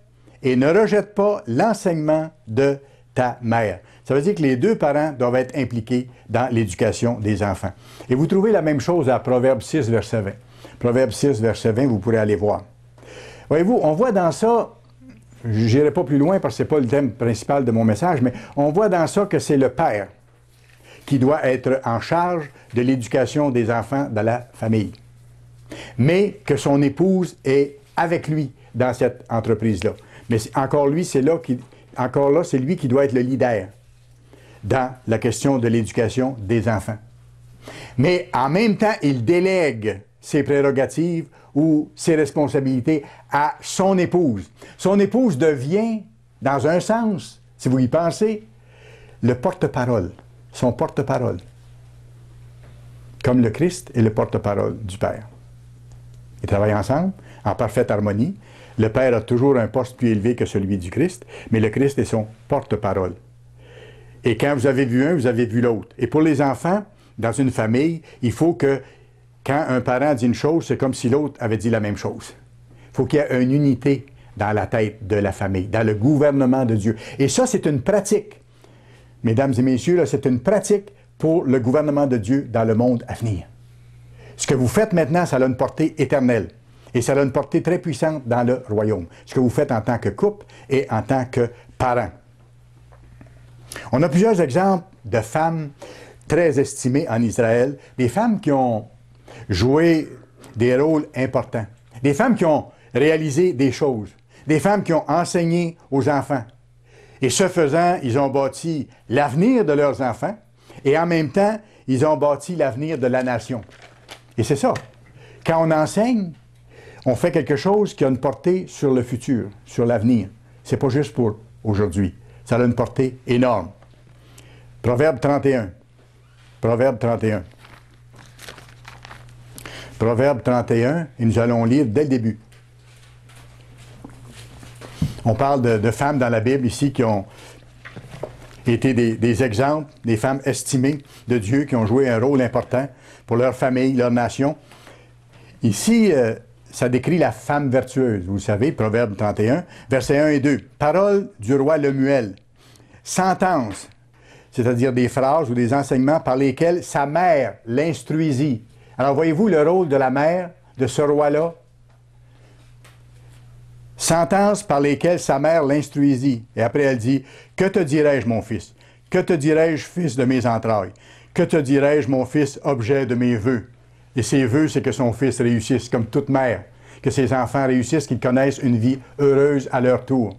et ne rejette pas l'enseignement de ta mère. » Ça veut dire que les deux parents doivent être impliqués dans l'éducation des enfants. Et vous trouvez la même chose à Proverbe 6, verset 20. Proverbe 6, verset 20, vous pourrez aller voir. Voyez-vous, on voit dans ça, je n'irai pas plus loin parce que ce n'est pas le thème principal de mon message, mais on voit dans ça que c'est le père qui doit être en charge de l'éducation des enfants dans la famille. Mais que son épouse est avec lui dans cette entreprise-là. Mais encore là, c'est lui qui doit être le leader dans la question de l'éducation des enfants. Mais en même temps, il délègue ses prérogatives ou ses responsabilités à son épouse. Son épouse devient, dans un sens, si vous y pensez, le porte-parole, son porte-parole, comme le Christ est le porte-parole du Père. Ils travaillent ensemble, en parfaite harmonie. Le Père a toujours un poste plus élevé que celui du Christ, mais le Christ est son porte-parole. Et quand vous avez vu un, vous avez vu l'autre. Et pour les enfants, dans une famille, il faut que, quand un parent dit une chose, c'est comme si l'autre avait dit la même chose. Il faut qu'il y ait une unité dans la tête de la famille, dans le gouvernement de Dieu. Et ça, c'est une pratique. Mesdames et messieurs, là, c'est une pratique pour le gouvernement de Dieu dans le monde à venir. Ce que vous faites maintenant, ça a une portée éternelle. Et ça a une portée très puissante dans le royaume. Ce que vous faites en tant que couple et en tant que parents. On a plusieurs exemples de femmes très estimées en Israël, des femmes qui ont joué des rôles importants, des femmes qui ont réalisé des choses, des femmes qui ont enseigné aux enfants. Et ce faisant, ils ont bâti l'avenir de leurs enfants et en même temps, ils ont bâti l'avenir de la nation. Et c'est ça. Quand on enseigne, on fait quelque chose qui a une portée sur le futur, sur l'avenir. C'est pas juste pour aujourd'hui. Ça a une portée énorme. Proverbe 31. Proverbe 31. Proverbe 31, et nous allons lire dès le début. On parle de femmes dans la Bible ici qui ont été des exemples, des femmes estimées de Dieu, qui ont joué un rôle important pour leur famille, leur nation. Ici, ça décrit la femme vertueuse, vous le savez, Proverbe 31, versets 1 et 2. Parole du roi Lemuel. Sentence, c'est-à-dire des phrases ou des enseignements par lesquels sa mère l'instruisit. Alors, voyez-vous le rôle de la mère, de ce roi-là? Sentence par lesquelles sa mère l'instruisit. Et après, elle dit, « Que te dirai-je, mon fils? Que te dirai-je, fils de mes entrailles? Que te dirai-je, mon fils, objet de mes vœux? » Et ses vœux, c'est que son fils réussisse, comme toute mère, que ses enfants réussissent, qu'ils connaissent une vie heureuse à leur tour.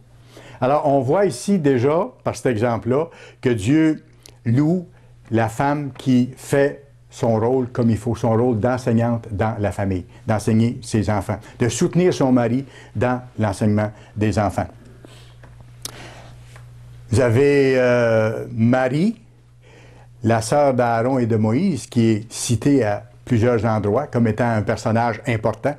Alors, on voit ici déjà, par cet exemple-là, que Dieu loue la femme qui fait son rôle comme il faut, son rôle d'enseignante dans la famille, d'enseigner ses enfants, de soutenir son mari dans l'enseignement des enfants. Vous avez Marie, la sœur d'Aaron et de Moïse, qui est citée à plusieurs endroits comme étant un personnage important.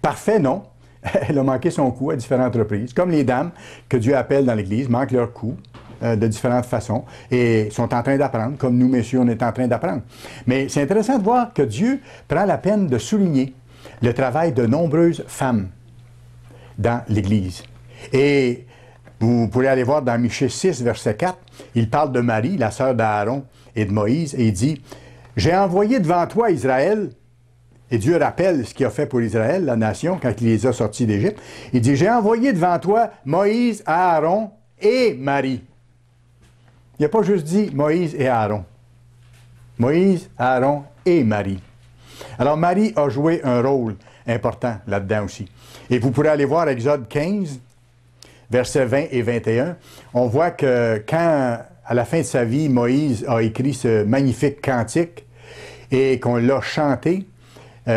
Parfait, non. Elle a manqué son coup à différentes reprises, comme les dames que Dieu appelle dans l'Église manquent leur coup de différentes façons et sont en train d'apprendre, comme nous, messieurs, on est en train d'apprendre. Mais c'est intéressant de voir que Dieu prend la peine de souligner le travail de nombreuses femmes dans l'Église. Et vous pourrez aller voir dans Michée 6, verset 4, il parle de Marie, la sœur d'Aaron et de Moïse, et il dit « J'ai envoyé devant toi Israël », et Dieu rappelle ce qu'il a fait pour Israël, la nation, quand il les a sortis d'Égypte. Il dit « J'ai envoyé devant toi Moïse, Aaron et Marie ». Il n'a pas juste dit Moïse et Aaron. Moïse, Aaron et Marie. Alors Marie a joué un rôle important là-dedans aussi. Et vous pourrez aller voir Exode 15, versets 20 et 21. On voit que quand, à la fin de sa vie, Moïse a écrit ce magnifique cantique et qu'on l'a chanté,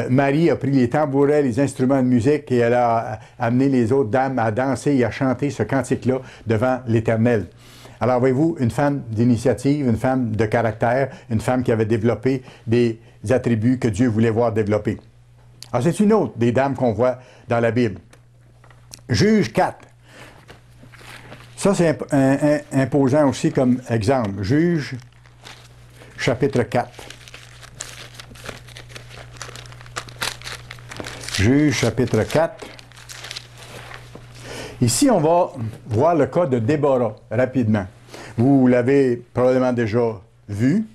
Marie a pris les tambourets, les instruments de musique et elle a amené les autres dames à danser et à chanter ce cantique-là devant l'Éternel. Alors, voyez-vous, une femme d'initiative, une femme de caractère, une femme qui avait développé des attributs que Dieu voulait voir développer. Alors, c'est une autre des dames qu'on voit dans la Bible. Juge 4. Ça, c'est imposant aussi comme exemple. Juge, chapitre 4. Juge, chapitre 4. Ici, on va voir le cas de Déborah, rapidement. Vous l'avez probablement déjà vu,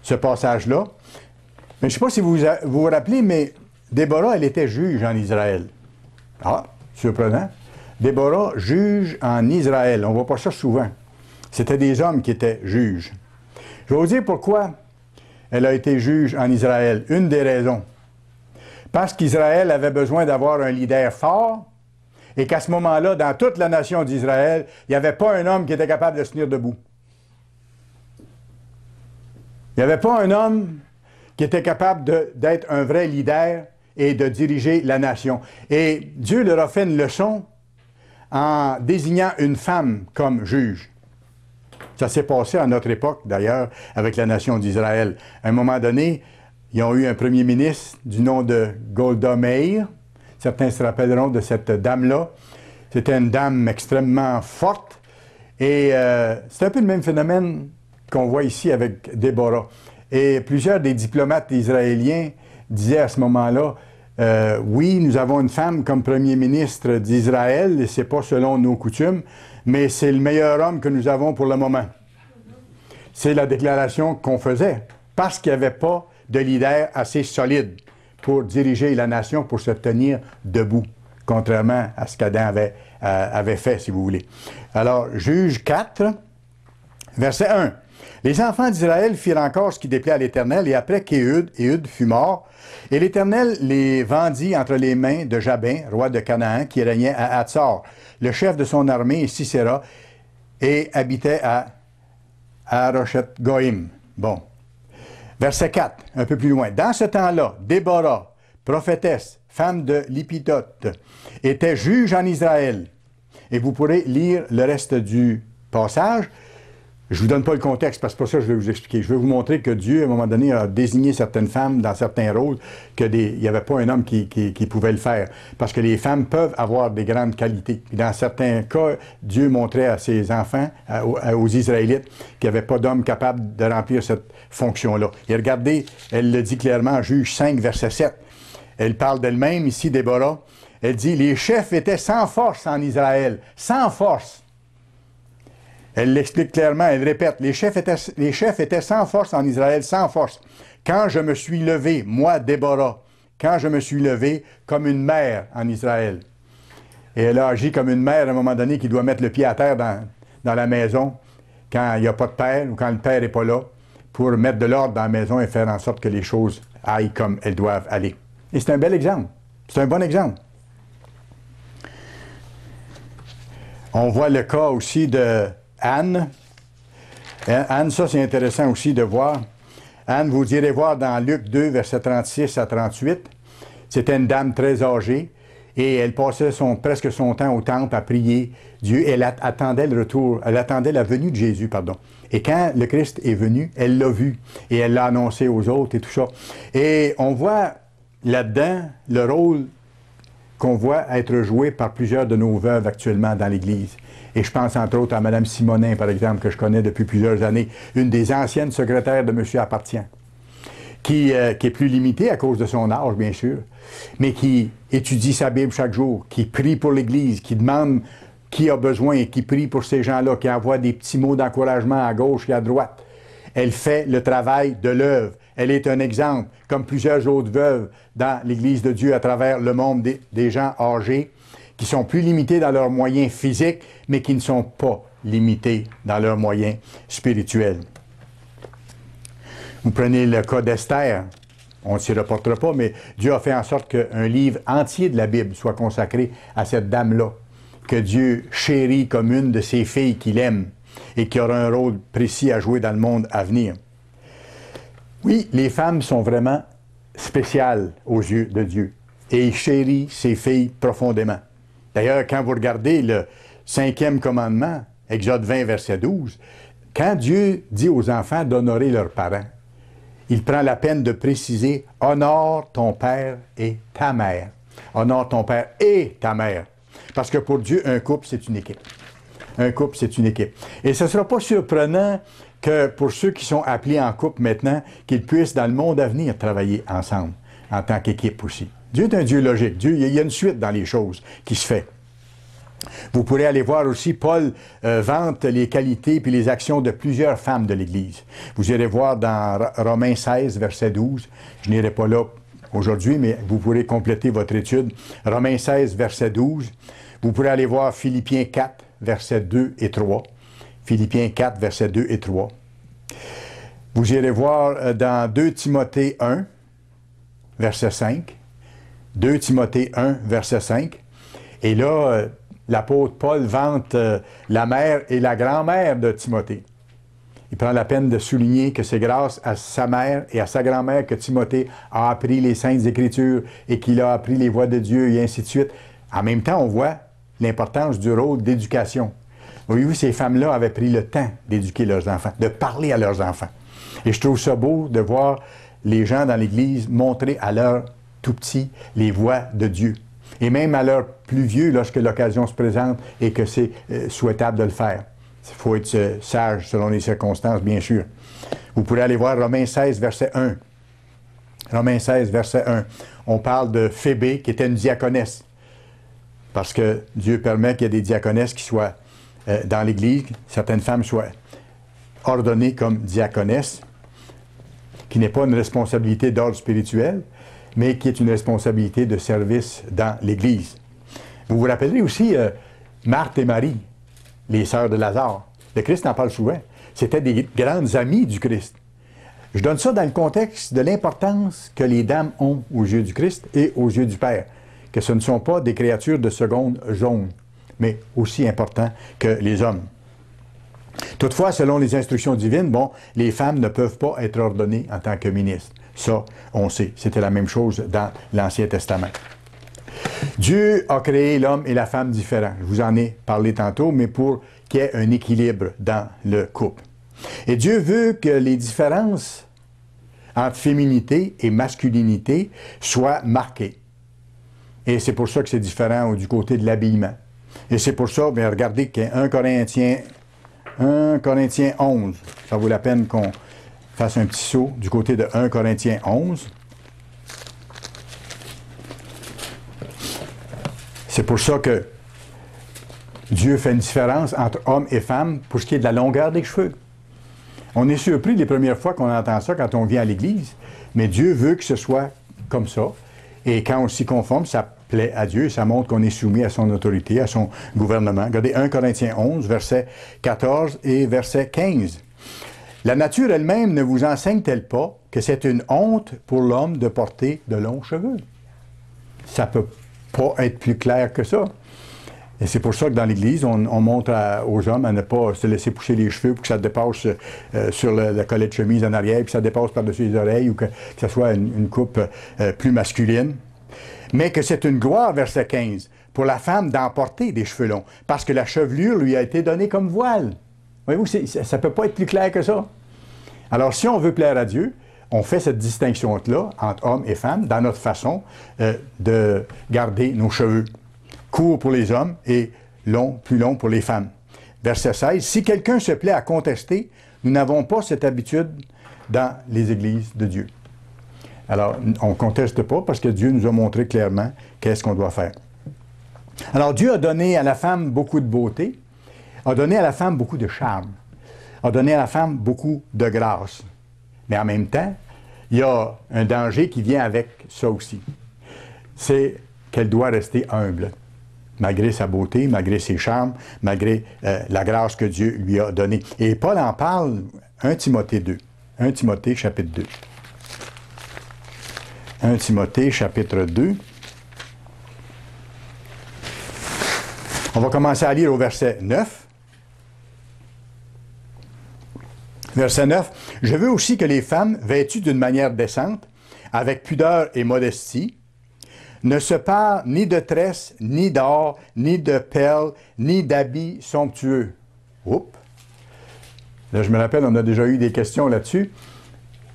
ce passage-là. Mais je ne sais pas si vous vous rappelez, mais Déborah, elle était juge en Israël. Ah, surprenant. Déborah, juge en Israël. On ne voit pas ça souvent. C'était des hommes qui étaient juges. Je vais vous dire pourquoi elle a été juge en Israël. Une des raisons. Parce qu'Israël avait besoin d'avoir un leader fort et qu'à ce moment-là, dans toute la nation d'Israël, il n'y avait pas un homme qui était capable de se tenir debout. Il n'y avait pas un homme qui était capable d'être un vrai leader et de diriger la nation. Et Dieu leur a fait une leçon en désignant une femme comme juge. Ça s'est passé à notre époque, d'ailleurs, avec la nation d'Israël. À un moment donné, ils ont eu un premier ministre du nom de Golda Meir, Certains se rappelleront de cette dame-là. C'était une dame extrêmement forte. Et c'est un peu le même phénomène qu'on voit ici avec Déborah. Et plusieurs des diplomates israéliens disaient à ce moment-là, oui, nous avons une femme comme premier ministre d'Israël, et c'est pas selon nos coutumes, mais c'est le meilleur homme que nous avons pour le moment. C'est la déclaration qu'on faisait, parce qu'il n'y avait pas de leader assez solide pour diriger la nation, pour se tenir debout, contrairement à ce qu'Adam avait fait, si vous voulez. Alors, Juge 4, verset 1. Les enfants d'Israël firent encore ce qui déplaît à l'Éternel, et après qu'Éhud fut mort, et l'Éternel les vendit entre les mains de Jabin, roi de Canaan, qui régnait à Hatzor. Le chef de son armée est Sisera, et habitait à Haroshet-Goïm. Bon. Verset 4, un peu plus loin. Dans ce temps-là, Déborah, prophétesse, femme de Lipitote, était juge en Israël. Et vous pourrez lire le reste du passage. Je ne vous donne pas le contexte, parce que c'est pas ça que je vais vous expliquer. Je vais vous montrer que Dieu, à un moment donné, a désigné certaines femmes dans certains rôles, qu'il n'y avait pas un homme qui pouvait le faire. Parce que les femmes peuvent avoir des grandes qualités. Puis dans certains cas, Dieu montrait à ses enfants, aux Israélites, qu'il n'y avait pas d'homme capable de remplir cette fonction-là. Et regardez, elle le dit clairement en Juge 5, verset 7. Elle parle d'elle-même, ici, Déborah. Elle dit, « Les chefs étaient sans force en Israël. Sans force. » Elle l'explique clairement, elle répète, les chefs étaient sans force en Israël, sans force. Quand je me suis levé, moi, Déborah, quand je me suis levé comme une mère en Israël. Et elle a agi comme une mère à un moment donné qui doit mettre le pied à terre dans la maison quand il n'y a pas de père ou quand le père n'est pas là, pour mettre de l'ordre dans la maison et faire en sorte que les choses aillent comme elles doivent aller. Et c'est un bel exemple. C'est un bon exemple. On voit le cas aussi de Anne. Anne, ça c'est intéressant aussi de voir. Anne, vous irez voir dans Luc 2, versets 36 à 38. C'était une dame très âgée et elle passait presque son temps au temple à prier Dieu. Elle attendait le retour, elle attendait la venue de Jésus, pardon. Et quand le Christ est venu, elle l'a vu et elle l'a annoncé aux autres et tout ça. Et on voit là-dedans le rôle qu'on voit être joué par plusieurs de nos veuves actuellement dans l'Église. Et je pense entre autres à Mme Simonin, par exemple, que je connais depuis plusieurs années, une des anciennes secrétaires de M. Appartient, qui est plus limitée à cause de son âge, bien sûr, mais qui étudie sa Bible chaque jour, qui prie pour l'Église, qui demande qui a besoin et qui prie pour ces gens-là, qui envoie des petits mots d'encouragement à gauche et à droite. Elle fait le travail de l'œuvre. Elle est un exemple, comme plusieurs autres veuves dans l'Église de Dieu à travers le monde, des gens âgés qui sont plus limités dans leurs moyens physiques, mais qui ne sont pas limités dans leurs moyens spirituels. Vous prenez le cas d'Esther, on ne s'y reportera pas, mais Dieu a fait en sorte qu'un livre entier de la Bible soit consacré à cette dame-là, que Dieu chérit comme une de ses filles qu'il aime et qui aura un rôle précis à jouer dans le monde à venir. Oui, les femmes sont vraiment spéciales aux yeux de Dieu et il chérit ses filles profondément. D'ailleurs, quand vous regardez le 5e commandement, Exode 20, verset 12, quand Dieu dit aux enfants d'honorer leurs parents, il prend la peine de préciser « Honore ton père et ta mère ». Honore ton père et ta mère. Parce que pour Dieu, un couple, c'est une équipe. Un couple, c'est une équipe. Et ce ne sera pas surprenant que pour ceux qui sont appelés en couple maintenant, qu'ils puissent dans le monde à venir travailler ensemble, en tant qu'équipe aussi. Dieu est un Dieu logique. Dieu, il y a une suite dans les choses qui se fait. Vous pourrez aller voir aussi, Paul vante les qualités puis les actions de plusieurs femmes de l'Église. Vous irez voir dans Romains 16, verset 12. Je n'irai pas là aujourd'hui, mais vous pourrez compléter votre étude. Romains 16, verset 12. Vous pourrez aller voir Philippiens 4, versets 2 et 3. Philippiens 4, versets 2 et 3. Vous irez voir dans 2 Timothée 1, verset 5. 2 Timothée 1, verset 5. Et là, l'apôtre Paul vante la mère et la grand-mère de Timothée. Il prend la peine de souligner que c'est grâce à sa mère et à sa grand-mère que Timothée a appris les Saintes Écritures et qu'il a appris les voies de Dieu et ainsi de suite. En même temps, on voit l'importance du rôle d'éducation. Voyez-vous, ces femmes-là avaient pris le temps d'éduquer leurs enfants, de parler à leurs enfants. Et je trouve ça beau de voir les gens dans l'Église montrer à leurs tout petits les voies de Dieu. Et même à l'heure plus vieux, lorsque l'occasion se présente et que c'est souhaitable de le faire. Il faut être sage selon les circonstances, bien sûr. Vous pourrez aller voir Romains 16, verset 1. Romains 16, verset 1. On parle de Phébé, qui était une diaconesse. Parce que Dieu permet qu'il y ait des diaconesses qui soient dans l'Église, certaines femmes soient ordonnées comme diaconesses, qui n'est pas une responsabilité d'ordre spirituel, mais qui est une responsabilité de service dans l'Église. Vous vous rappelez aussi Marthe et Marie, les sœurs de Lazare. Le Christ en parle souvent. C'était des grandes amies du Christ. Je donne ça dans le contexte de l'importance que les dames ont aux yeux du Christ et aux yeux du Père. Que ce ne sont pas des créatures de seconde zone, mais aussi importants que les hommes. Toutefois, selon les instructions divines, les femmes ne peuvent pas être ordonnées en tant que ministres. Ça, on sait. C'était la même chose dans l'Ancien Testament. Dieu a créé l'homme et la femme différents. Je vous en ai parlé tantôt, mais pour qu'il y ait un équilibre dans le couple. Et Dieu veut que les différences entre féminité et masculinité soient marquées. Et c'est pour ça que c'est différent du côté de l'habillement. Et c'est pour ça, bien, regardez qu'il y a 1 Corinthiens 11. Ça vaut la peine qu'on fasse un petit saut du côté de 1 Corinthiens 11. C'est pour ça que Dieu fait une différence entre hommes et femmes pour ce qui est de la longueur des cheveux. On est surpris les premières fois qu'on entend ça quand on vient à l'Église, mais Dieu veut que ce soit comme ça. Et quand on s'y conforme, ça plaît à Dieu, ça montre qu'on est soumis à son autorité, à son gouvernement. Regardez 1 Corinthiens 11, verset 14 et verset 15. La nature elle-même ne vous enseigne-t-elle pas que c'est une honte pour l'homme de porter de longs cheveux? Ça ne peut pas être plus clair que ça. Et c'est pour ça que dans l'Église, on montre aux hommes à ne pas se laisser pousser les cheveux pour que ça dépasse sur le collet de chemise en arrière, puis ça dépasse par-dessus les oreilles, ou que ça soit une coupe plus masculine. Mais que c'est une gloire, verset 15, pour la femme d'emporter des cheveux longs, parce que la chevelure lui a été donnée comme voile. Voyez-vous, ça ne peut pas être plus clair que ça. Alors, si on veut plaire à Dieu, on fait cette distinction-là entre hommes et femmes dans notre façon de garder nos cheveux. Court pour les hommes et long, plus long pour les femmes. Verset 16. Si quelqu'un se plaît à contester, nous n'avons pas cette habitude dans les églises de Dieu. Alors, on ne conteste pas parce que Dieu nous a montré clairement qu'est-ce qu'on doit faire. Alors, Dieu a donné à la femme beaucoup de beauté, a donné à la femme beaucoup de charme, a donné à la femme beaucoup de grâce. Mais en même temps, il y a un danger qui vient avec ça aussi. C'est qu'elle doit rester humble, malgré sa beauté, malgré ses charmes, malgré la grâce que Dieu lui a donnée. Et Paul en parle, 1 Timothée 2. 1 Timothée, chapitre 2. 1 Timothée, chapitre 2. On va commencer à lire au verset 9. Verset 9. « Je veux aussi que les femmes, vêtues d'une manière décente, avec pudeur et modestie, ne se parent ni de tresses, ni d'or, ni de perles, ni d'habits somptueux. » Oups! Là, je me rappelle, on a déjà eu des questions là-dessus.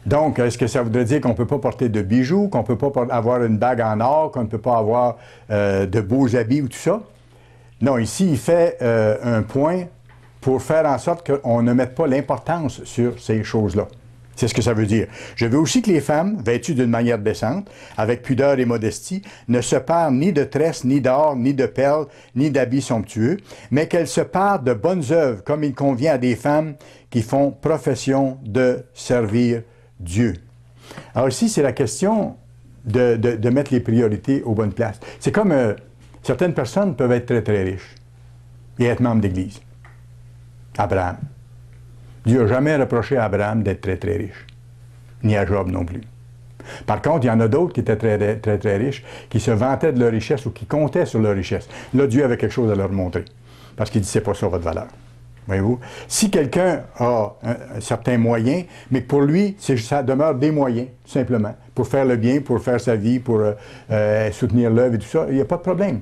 Donc, est-ce que ça voudrait dire qu'on ne peut pas porter de bijoux, qu'on ne peut pas avoir une bague en or, qu'on ne peut pas avoir de beaux habits ou tout ça? Non, ici, il fait un point pour faire en sorte qu'on ne mette pas l'importance sur ces choses-là. C'est ce que ça veut dire. Je veux aussi que les femmes, vêtues d'une manière décente, avec pudeur et modestie, ne se parent ni de tresses, ni d'or, ni de perles, ni d'habits somptueux, mais qu'elles se parent de bonnes œuvres, comme il convient à des femmes qui font profession de servir Dieu. Alors ici, c'est la question de mettre les priorités aux bonnes places. C'est comme certaines personnes peuvent être très, très riches et être membres d'Église. Abraham. Dieu n'a jamais reproché à Abraham d'être très, très riche. Ni à Job non plus. Par contre, il y en a d'autres qui étaient très, très, très riches, qui se vantaient de leur richesse ou qui comptaient sur leur richesse. Là, Dieu avait quelque chose à leur montrer. Parce qu'il dit, c'est pas ça votre valeur. Voyez-vous? Si quelqu'un a un certain moyen, mais que pour lui, ça demeure des moyens, tout simplement, pour faire le bien, pour faire sa vie, pour soutenir l'œuvre et tout ça, il n'y a pas de problème.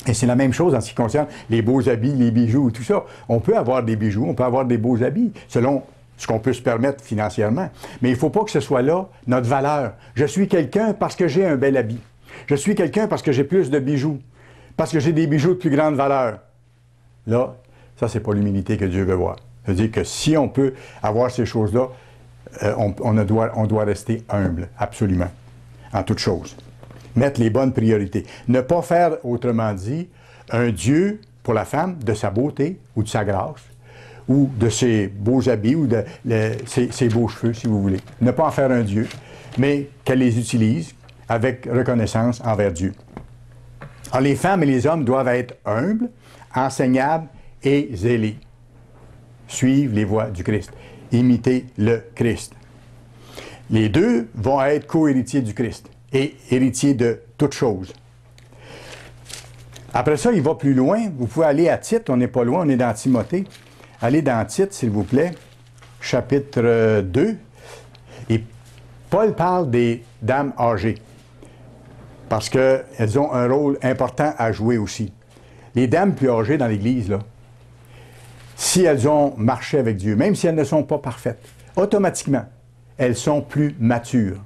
Et c'est la même chose en ce qui concerne les beaux habits, les bijoux, tout ça. On peut avoir des bijoux, on peut avoir des beaux habits, selon ce qu'on peut se permettre financièrement. Mais il ne faut pas que ce soit là notre valeur. Je suis quelqu'un parce que j'ai un bel habit. Je suis quelqu'un parce que j'ai plus de bijoux, parce que j'ai des bijoux de plus grande valeur. Là, ça, c'est pas l'humilité que Dieu veut voir. C'est-à-dire que si on peut avoir ces choses-là, on doit rester humble, absolument, en toutes choses. Mettre les bonnes priorités. Ne pas faire, autrement dit, un Dieu pour la femme de sa beauté ou de sa grâce, ou de ses beaux habits, ou de ses beaux cheveux, si vous voulez. Ne pas en faire un Dieu, mais qu'elle les utilise avec reconnaissance envers Dieu. Alors, les femmes et les hommes doivent être humbles, enseignables et zélés. Suivre les voies du Christ. Imiter le Christ. Les deux vont être co-héritiers du Christ et héritiers de toutes choses. Après ça, il va plus loin. Vous pouvez aller à Tite, on n'est pas loin, on est dans Timothée. Allez dans Tite, s'il vous plaît, chapitre 2. Et Paul parle des dames âgées, parce qu'elles ont un rôle important à jouer aussi. Les dames plus âgées dans l'Église, là, si elles ont marché avec Dieu, même si elles ne sont pas parfaites, automatiquement, elles sont plus matures.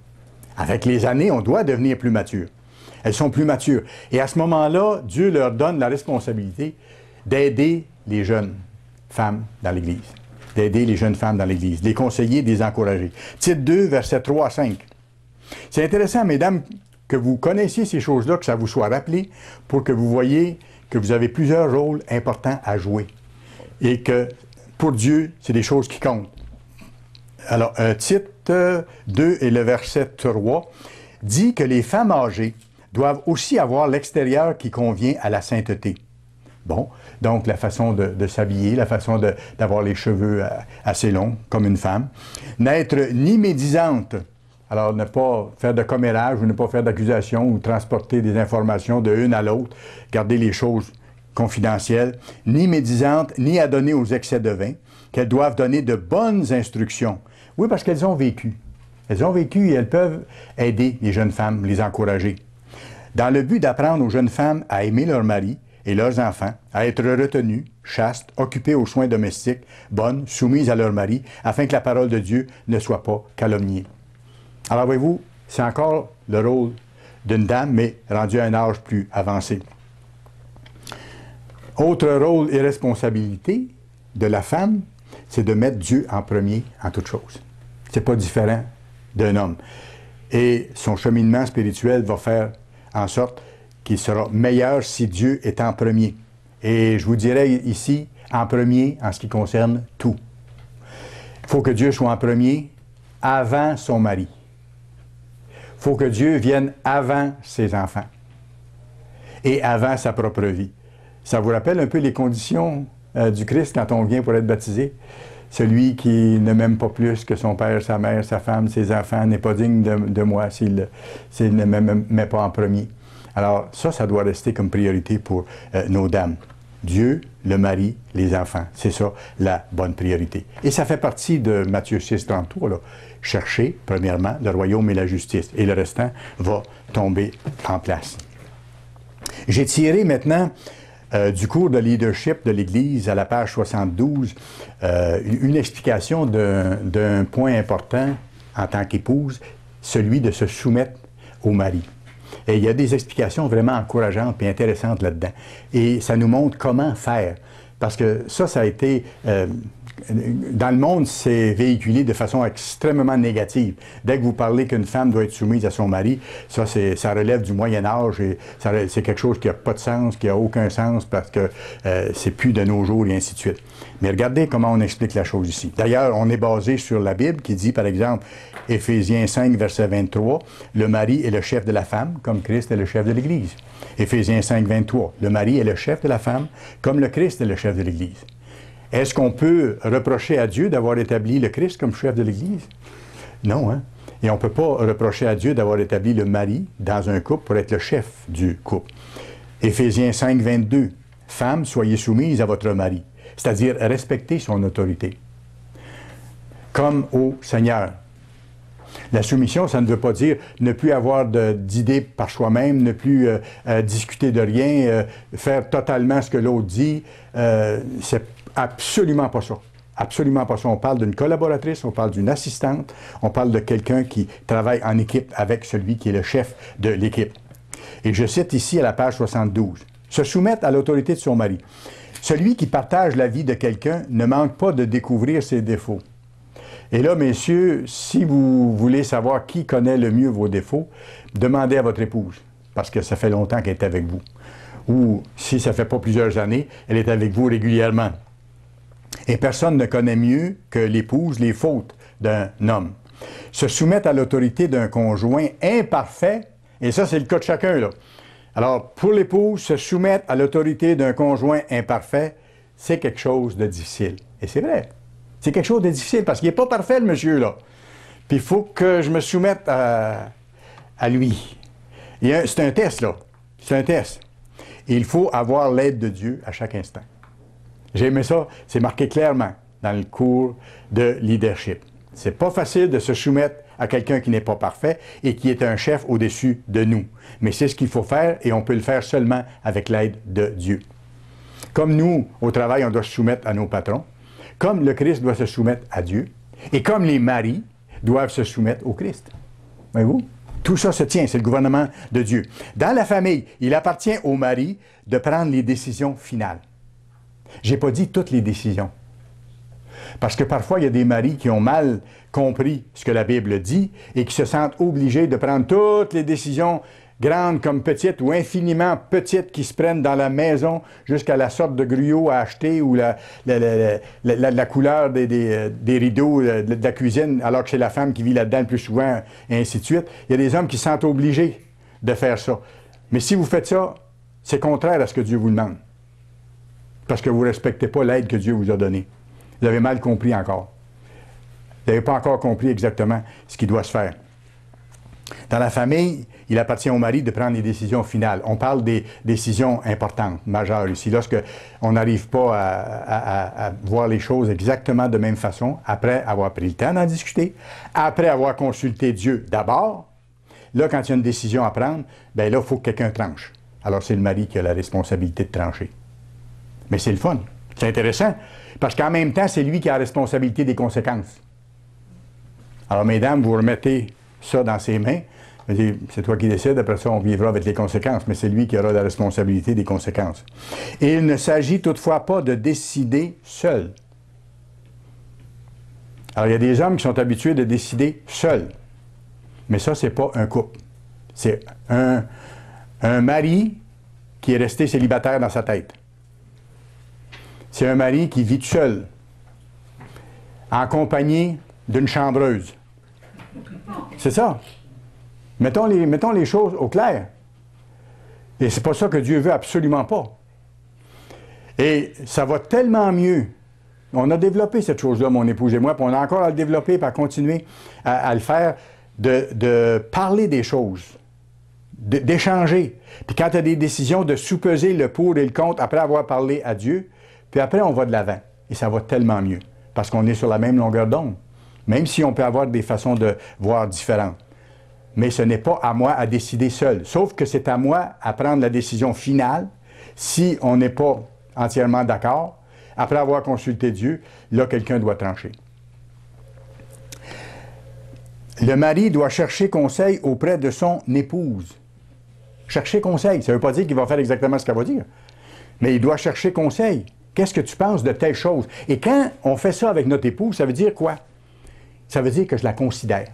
Avec les années, on doit devenir plus mature. Elles sont plus matures. Et à ce moment-là, Dieu leur donne la responsabilité d'aider les jeunes femmes dans l'Église. D'aider les jeunes femmes dans l'Église, de les conseiller, de les encourager. Tite 2, versets 3 à 5. C'est intéressant, mesdames, que vous connaissiez ces choses-là, que ça vous soit rappelé, pour que vous voyez que vous avez plusieurs rôles importants à jouer. Et que, pour Dieu, c'est des choses qui comptent. Alors, Tite 2 et le verset 3 dit que les femmes âgées doivent aussi avoir l'extérieur qui convient à la sainteté. Bon, donc la façon de s'habiller, la façon d'avoir les cheveux assez longs, comme une femme. N'être ni médisante, alors ne pas faire de commérage ou ne pas faire d'accusation ou transporter des informations de une à l'autre, garder les choses confidentielles, ni médisante, ni à donner aux excès de vin, qu'elles doivent donner de bonnes instructions. Oui, parce qu'elles ont vécu. Elles ont vécu et elles peuvent aider les jeunes femmes, les encourager. Dans le but d'apprendre aux jeunes femmes à aimer leur mari et leurs enfants, à être retenues, chastes, occupées aux soins domestiques, bonnes, soumises à leur mari, afin que la parole de Dieu ne soit pas calomniée. Alors, voyez-vous, c'est encore le rôle d'une dame, mais rendu à un âge plus avancé. Autre rôle et responsabilité de la femme, c'est de mettre Dieu en premier en toutes choses. C'est pas différent d'un homme. Et son cheminement spirituel va faire en sorte qu'il sera meilleur si Dieu est en premier. Et je vous dirais ici, en premier en ce qui concerne tout. Il faut que Dieu soit en premier avant son mari. Il faut que Dieu vienne avant ses enfants et avant sa propre vie. Ça vous rappelle un peu les conditions du Christ quand on vient pour être baptisé? Celui qui ne m'aime pas plus que son père, sa mère, sa femme, ses enfants n'est pas digne de moi s'il ne me met pas en premier. Alors ça doit rester comme priorité pour nos dames. Dieu, le mari, les enfants. C'est ça, la bonne priorité. Et ça fait partie de Matthieu 6, 33, là. Cherchez, premièrement, le royaume et la justice. Et le restant va tomber en place. J'ai tiré maintenant du cours de leadership de l'Église à la page 72 une explication d'un point important en tant qu'épouse, celui de se soumettre au mari. Et il y a des explications vraiment encourageantes et intéressantes là-dedans. Et ça nous montre comment faire. Parce que ça a été... dans le monde, c'est véhiculé de façon extrêmement négative. Dès que vous parlez qu'une femme doit être soumise à son mari, ça relève du Moyen Âge et c'est quelque chose qui n'a pas de sens, qui n'a aucun sens parce que c'est plus de nos jours et ainsi de suite. Mais regardez comment on explique la chose ici. D'ailleurs, on est basé sur la Bible qui dit, par exemple, Éphésiens 5, verset 23, « Le mari est le chef de la femme, comme Christ est le chef de l'Église. » Éphésiens 5, 23, « Le mari est le chef de la femme, comme le Christ est le chef de l'Église. » Est-ce qu'on peut reprocher à Dieu d'avoir établi le Christ comme chef de l'Église? Non, hein? Et on ne peut pas reprocher à Dieu d'avoir établi le mari dans un couple pour être le chef du couple. Éphésiens 5, 22. « Femmes, soyez soumises à votre mari. » C'est-à-dire respecter son autorité. Comme au Seigneur. La soumission, ça ne veut pas dire ne plus avoir d'idées par soi-même, ne plus discuter de rien, faire totalement ce que l'autre dit. C'est absolument pas ça. Absolument pas ça. On parle d'une collaboratrice, on parle d'une assistante, on parle de quelqu'un qui travaille en équipe avec celui qui est le chef de l'équipe. Et je cite ici à la page 72. « Se soumettre à l'autorité de son mari. Celui qui partage la vie de quelqu'un ne manque pas de découvrir ses défauts. » Et là, messieurs, si vous voulez savoir qui connaît le mieux vos défauts, demandez à votre épouse, parce que ça fait longtemps qu'elle est avec vous. Ou, si ça ne fait pas plusieurs années, elle est avec vous régulièrement. Et personne ne connaît mieux que l'épouse les fautes d'un homme. Se soumettre à l'autorité d'un conjoint imparfait, et ça, c'est le cas de chacun, là. Alors, pour l'épouse, se soumettre à l'autorité d'un conjoint imparfait, c'est quelque chose de difficile. Et c'est vrai. C'est quelque chose de difficile parce qu'il n'est pas parfait, le monsieur, là. Puis il faut que je me soumette à lui. C'est un test, là. C'est un test. Et il faut avoir l'aide de Dieu à chaque instant. J'ai aimé ça. C'est marqué clairement dans le cours de leadership. C'est pas facile de se soumettre à quelqu'un qui n'est pas parfait et qui est un chef au-dessus de nous. Mais c'est ce qu'il faut faire et on peut le faire seulement avec l'aide de Dieu. Comme nous, au travail, on doit se soumettre à nos patrons, comme le Christ doit se soumettre à Dieu, et comme les maris doivent se soumettre au Christ. Voyez-vous? Tout ça se tient, c'est le gouvernement de Dieu. Dans la famille, il appartient au mari de prendre les décisions finales. Je n'ai pas dit toutes les décisions. Parce que parfois, il y a des maris qui ont mal compris ce que la Bible dit et qui se sentent obligés de prendre toutes les décisions grandes comme petites ou infiniment petites qui se prennent dans la maison jusqu'à la sorte de gruau à acheter ou la couleur des rideaux de la cuisine alors que c'est la femme qui vit là-dedans le plus souvent et ainsi de suite. Il y a des hommes qui se sentent obligés de faire ça. Mais si vous faites ça, c'est contraire à ce que Dieu vous demande. Parce que vous ne respectez pas l'aide que Dieu vous a donnée. Vous avez mal compris encore. Vous n'avez pas encore compris exactement ce qui doit se faire. Dans la famille, il appartient au mari de prendre les décisions finales. On parle des décisions importantes, majeures ici. Lorsque on n'arrive pas à voir les choses exactement de même façon, après avoir pris le temps d'en discuter, après avoir consulté Dieu d'abord, là, quand il y a une décision à prendre, bien là, il faut que quelqu'un tranche. Alors, c'est le mari qui a la responsabilité de trancher. Mais c'est le fun. C'est intéressant, parce qu'en même temps, c'est lui qui a la responsabilité des conséquences. Alors, mesdames, vous remettez ça dans ses mains. C'est toi qui décides, après ça, on vivra avec les conséquences, mais c'est lui qui aura la responsabilité des conséquences. Et il ne s'agit toutefois pas de décider seul. Alors, il y a des hommes qui sont habitués de décider seuls. Mais ça, c'est pas un couple. C'est un mari qui est resté célibataire dans sa tête. C'est un mari qui vit tout seul, en compagnie d'une chambreuse. C'est ça. Mettons les choses au clair. Et c'est pas ça que Dieu veut absolument pas. Et ça va tellement mieux. On a développé cette chose-là, mon épouse et moi, puis on a encore à le développer, puis à continuer à le faire, de parler des choses, d'échanger. Puis quand tu as des décisions, de sous-peser le pour et le contre après avoir parlé à Dieu, puis après on va de l'avant. Et ça va tellement mieux, parce qu'on est sur la même longueur d'onde. Même si on peut avoir des façons de voir différentes. Mais ce n'est pas à moi à décider seul. Sauf que c'est à moi à prendre la décision finale si on n'est pas entièrement d'accord. Après avoir consulté Dieu, là, quelqu'un doit trancher. Le mari doit chercher conseil auprès de son épouse. Chercher conseil, ça ne veut pas dire qu'il va faire exactement ce qu'elle va dire. Mais il doit chercher conseil. Qu'est-ce que tu penses de telle chose? Et quand on fait ça avec notre épouse, ça veut dire quoi? Ça veut dire que je la considère.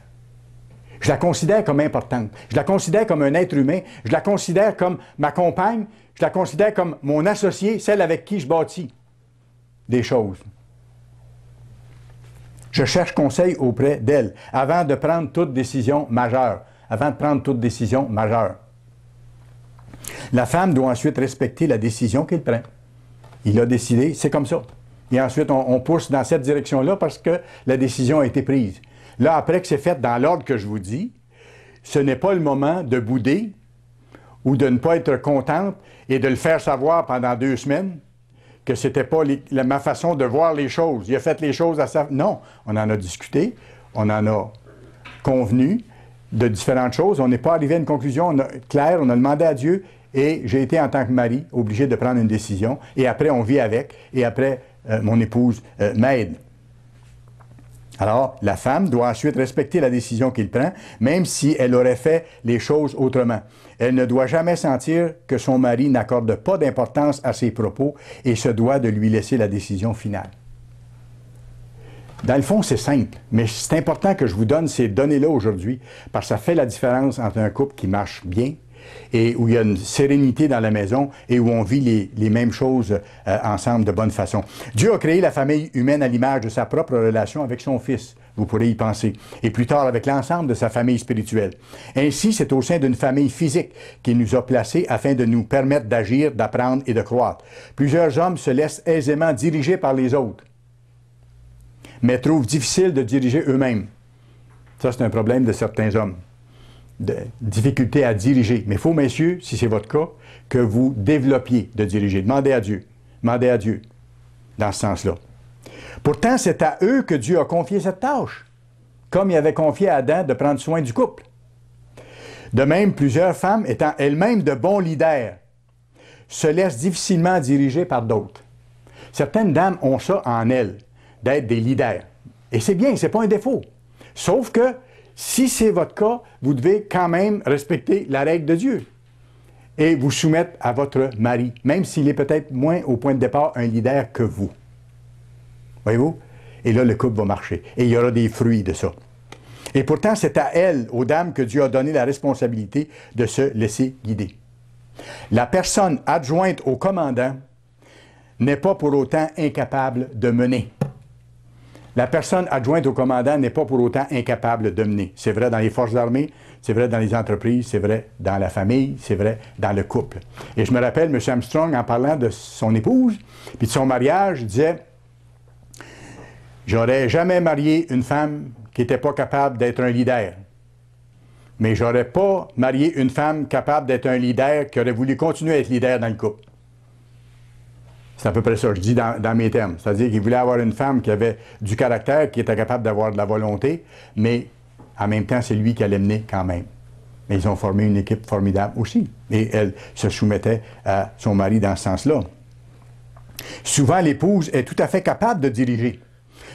Je la considère comme importante. Je la considère comme un être humain. Je la considère comme ma compagne. Je la considère comme mon associé, celle avec qui je bâtis des choses. Je cherche conseil auprès d'elle avant de prendre toute décision majeure. Avant de prendre toute décision majeure. La femme doit ensuite respecter la décision qu'il prend. Il a décidé, c'est comme ça. Et ensuite, on pousse dans cette direction-là parce que la décision a été prise. Là, après que c'est fait dans l'ordre que je vous dis, ce n'est pas le moment de bouder ou de ne pas être contente et de le faire savoir pendant 2 semaines que ce n'était pas ma façon de voir les choses. Il a fait les choses à sa... Non, on en a discuté, on en a convenu de différentes choses. On n'est pas arrivé à une conclusion claire, on a demandé à Dieu et j'ai été en tant que mari obligé de prendre une décision. Et après, on vit avec et après... mon épouse m'aide. Alors, la femme doit ensuite respecter la décision qu'il prend, même si elle aurait fait les choses autrement. Elle ne doit jamais sentir que son mari n'accorde pas d'importance à ses propos et se doit de lui laisser la décision finale. Dans le fond, c'est simple, mais c'est important que je vous donne ces données-là aujourd'hui, parce que ça fait la différence entre un couple qui marche bien et où il y a une sérénité dans la maison et où on vit les mêmes choses ensemble de bonne façon. Dieu a créé la famille humaine à l'image de sa propre relation avec son Fils. Vous pourrez y penser. Et plus tard, avec l'ensemble de sa famille spirituelle. Ainsi, c'est au sein d'une famille physique qu'il nous a placés afin de nous permettre d'agir, d'apprendre et de croître. Plusieurs hommes se laissent aisément diriger par les autres, mais trouvent difficile de diriger eux-mêmes. Ça, c'est un problème de certains hommes. De difficulté à diriger. Mais il faut, messieurs, si c'est votre cas, que vous développiez de diriger. Demandez à Dieu. Demandez à Dieu dans ce sens-là. Pourtant, c'est à eux que Dieu a confié cette tâche, comme il avait confié à Adam de prendre soin du couple. De même, plusieurs femmes, étant elles-mêmes de bons leaders, se laissent difficilement diriger par d'autres. Certaines dames ont ça en elles, d'être des leaders. Et c'est bien, ce n'est pas un défaut. Sauf que, si c'est votre cas, vous devez quand même respecter la règle de Dieu et vous soumettre à votre mari, même s'il est peut-être moins au point de départ un leader que vous. Voyez-vous? Et là, le couple va marcher. Et il y aura des fruits de ça. Et pourtant, c'est à elles, aux dames, que Dieu a donné la responsabilité de se laisser guider. La personne adjointe au commandant n'est pas pour autant incapable de mener. La personne adjointe au commandant n'est pas pour autant incapable de mener. C'est vrai dans les forces armées, c'est vrai dans les entreprises, c'est vrai dans la famille, c'est vrai dans le couple. Et je me rappelle, M. Armstrong, en parlant de son épouse, puis de son mariage, disait « J'aurais jamais marié une femme qui n'était pas capable d'être un leader. Mais j'aurais pas marié une femme capable d'être un leader qui aurait voulu continuer à être leader dans le couple. » C'est à peu près ça, je dis dans mes termes. C'est-à-dire qu'il voulait avoir une femme qui avait du caractère, qui était capable d'avoir de la volonté, mais en même temps, c'est lui qui allait mener quand même. Mais ils ont formé une équipe formidable aussi. Et elle se soumettait à son mari dans ce sens-là. Souvent, l'épouse est tout à fait capable de diriger.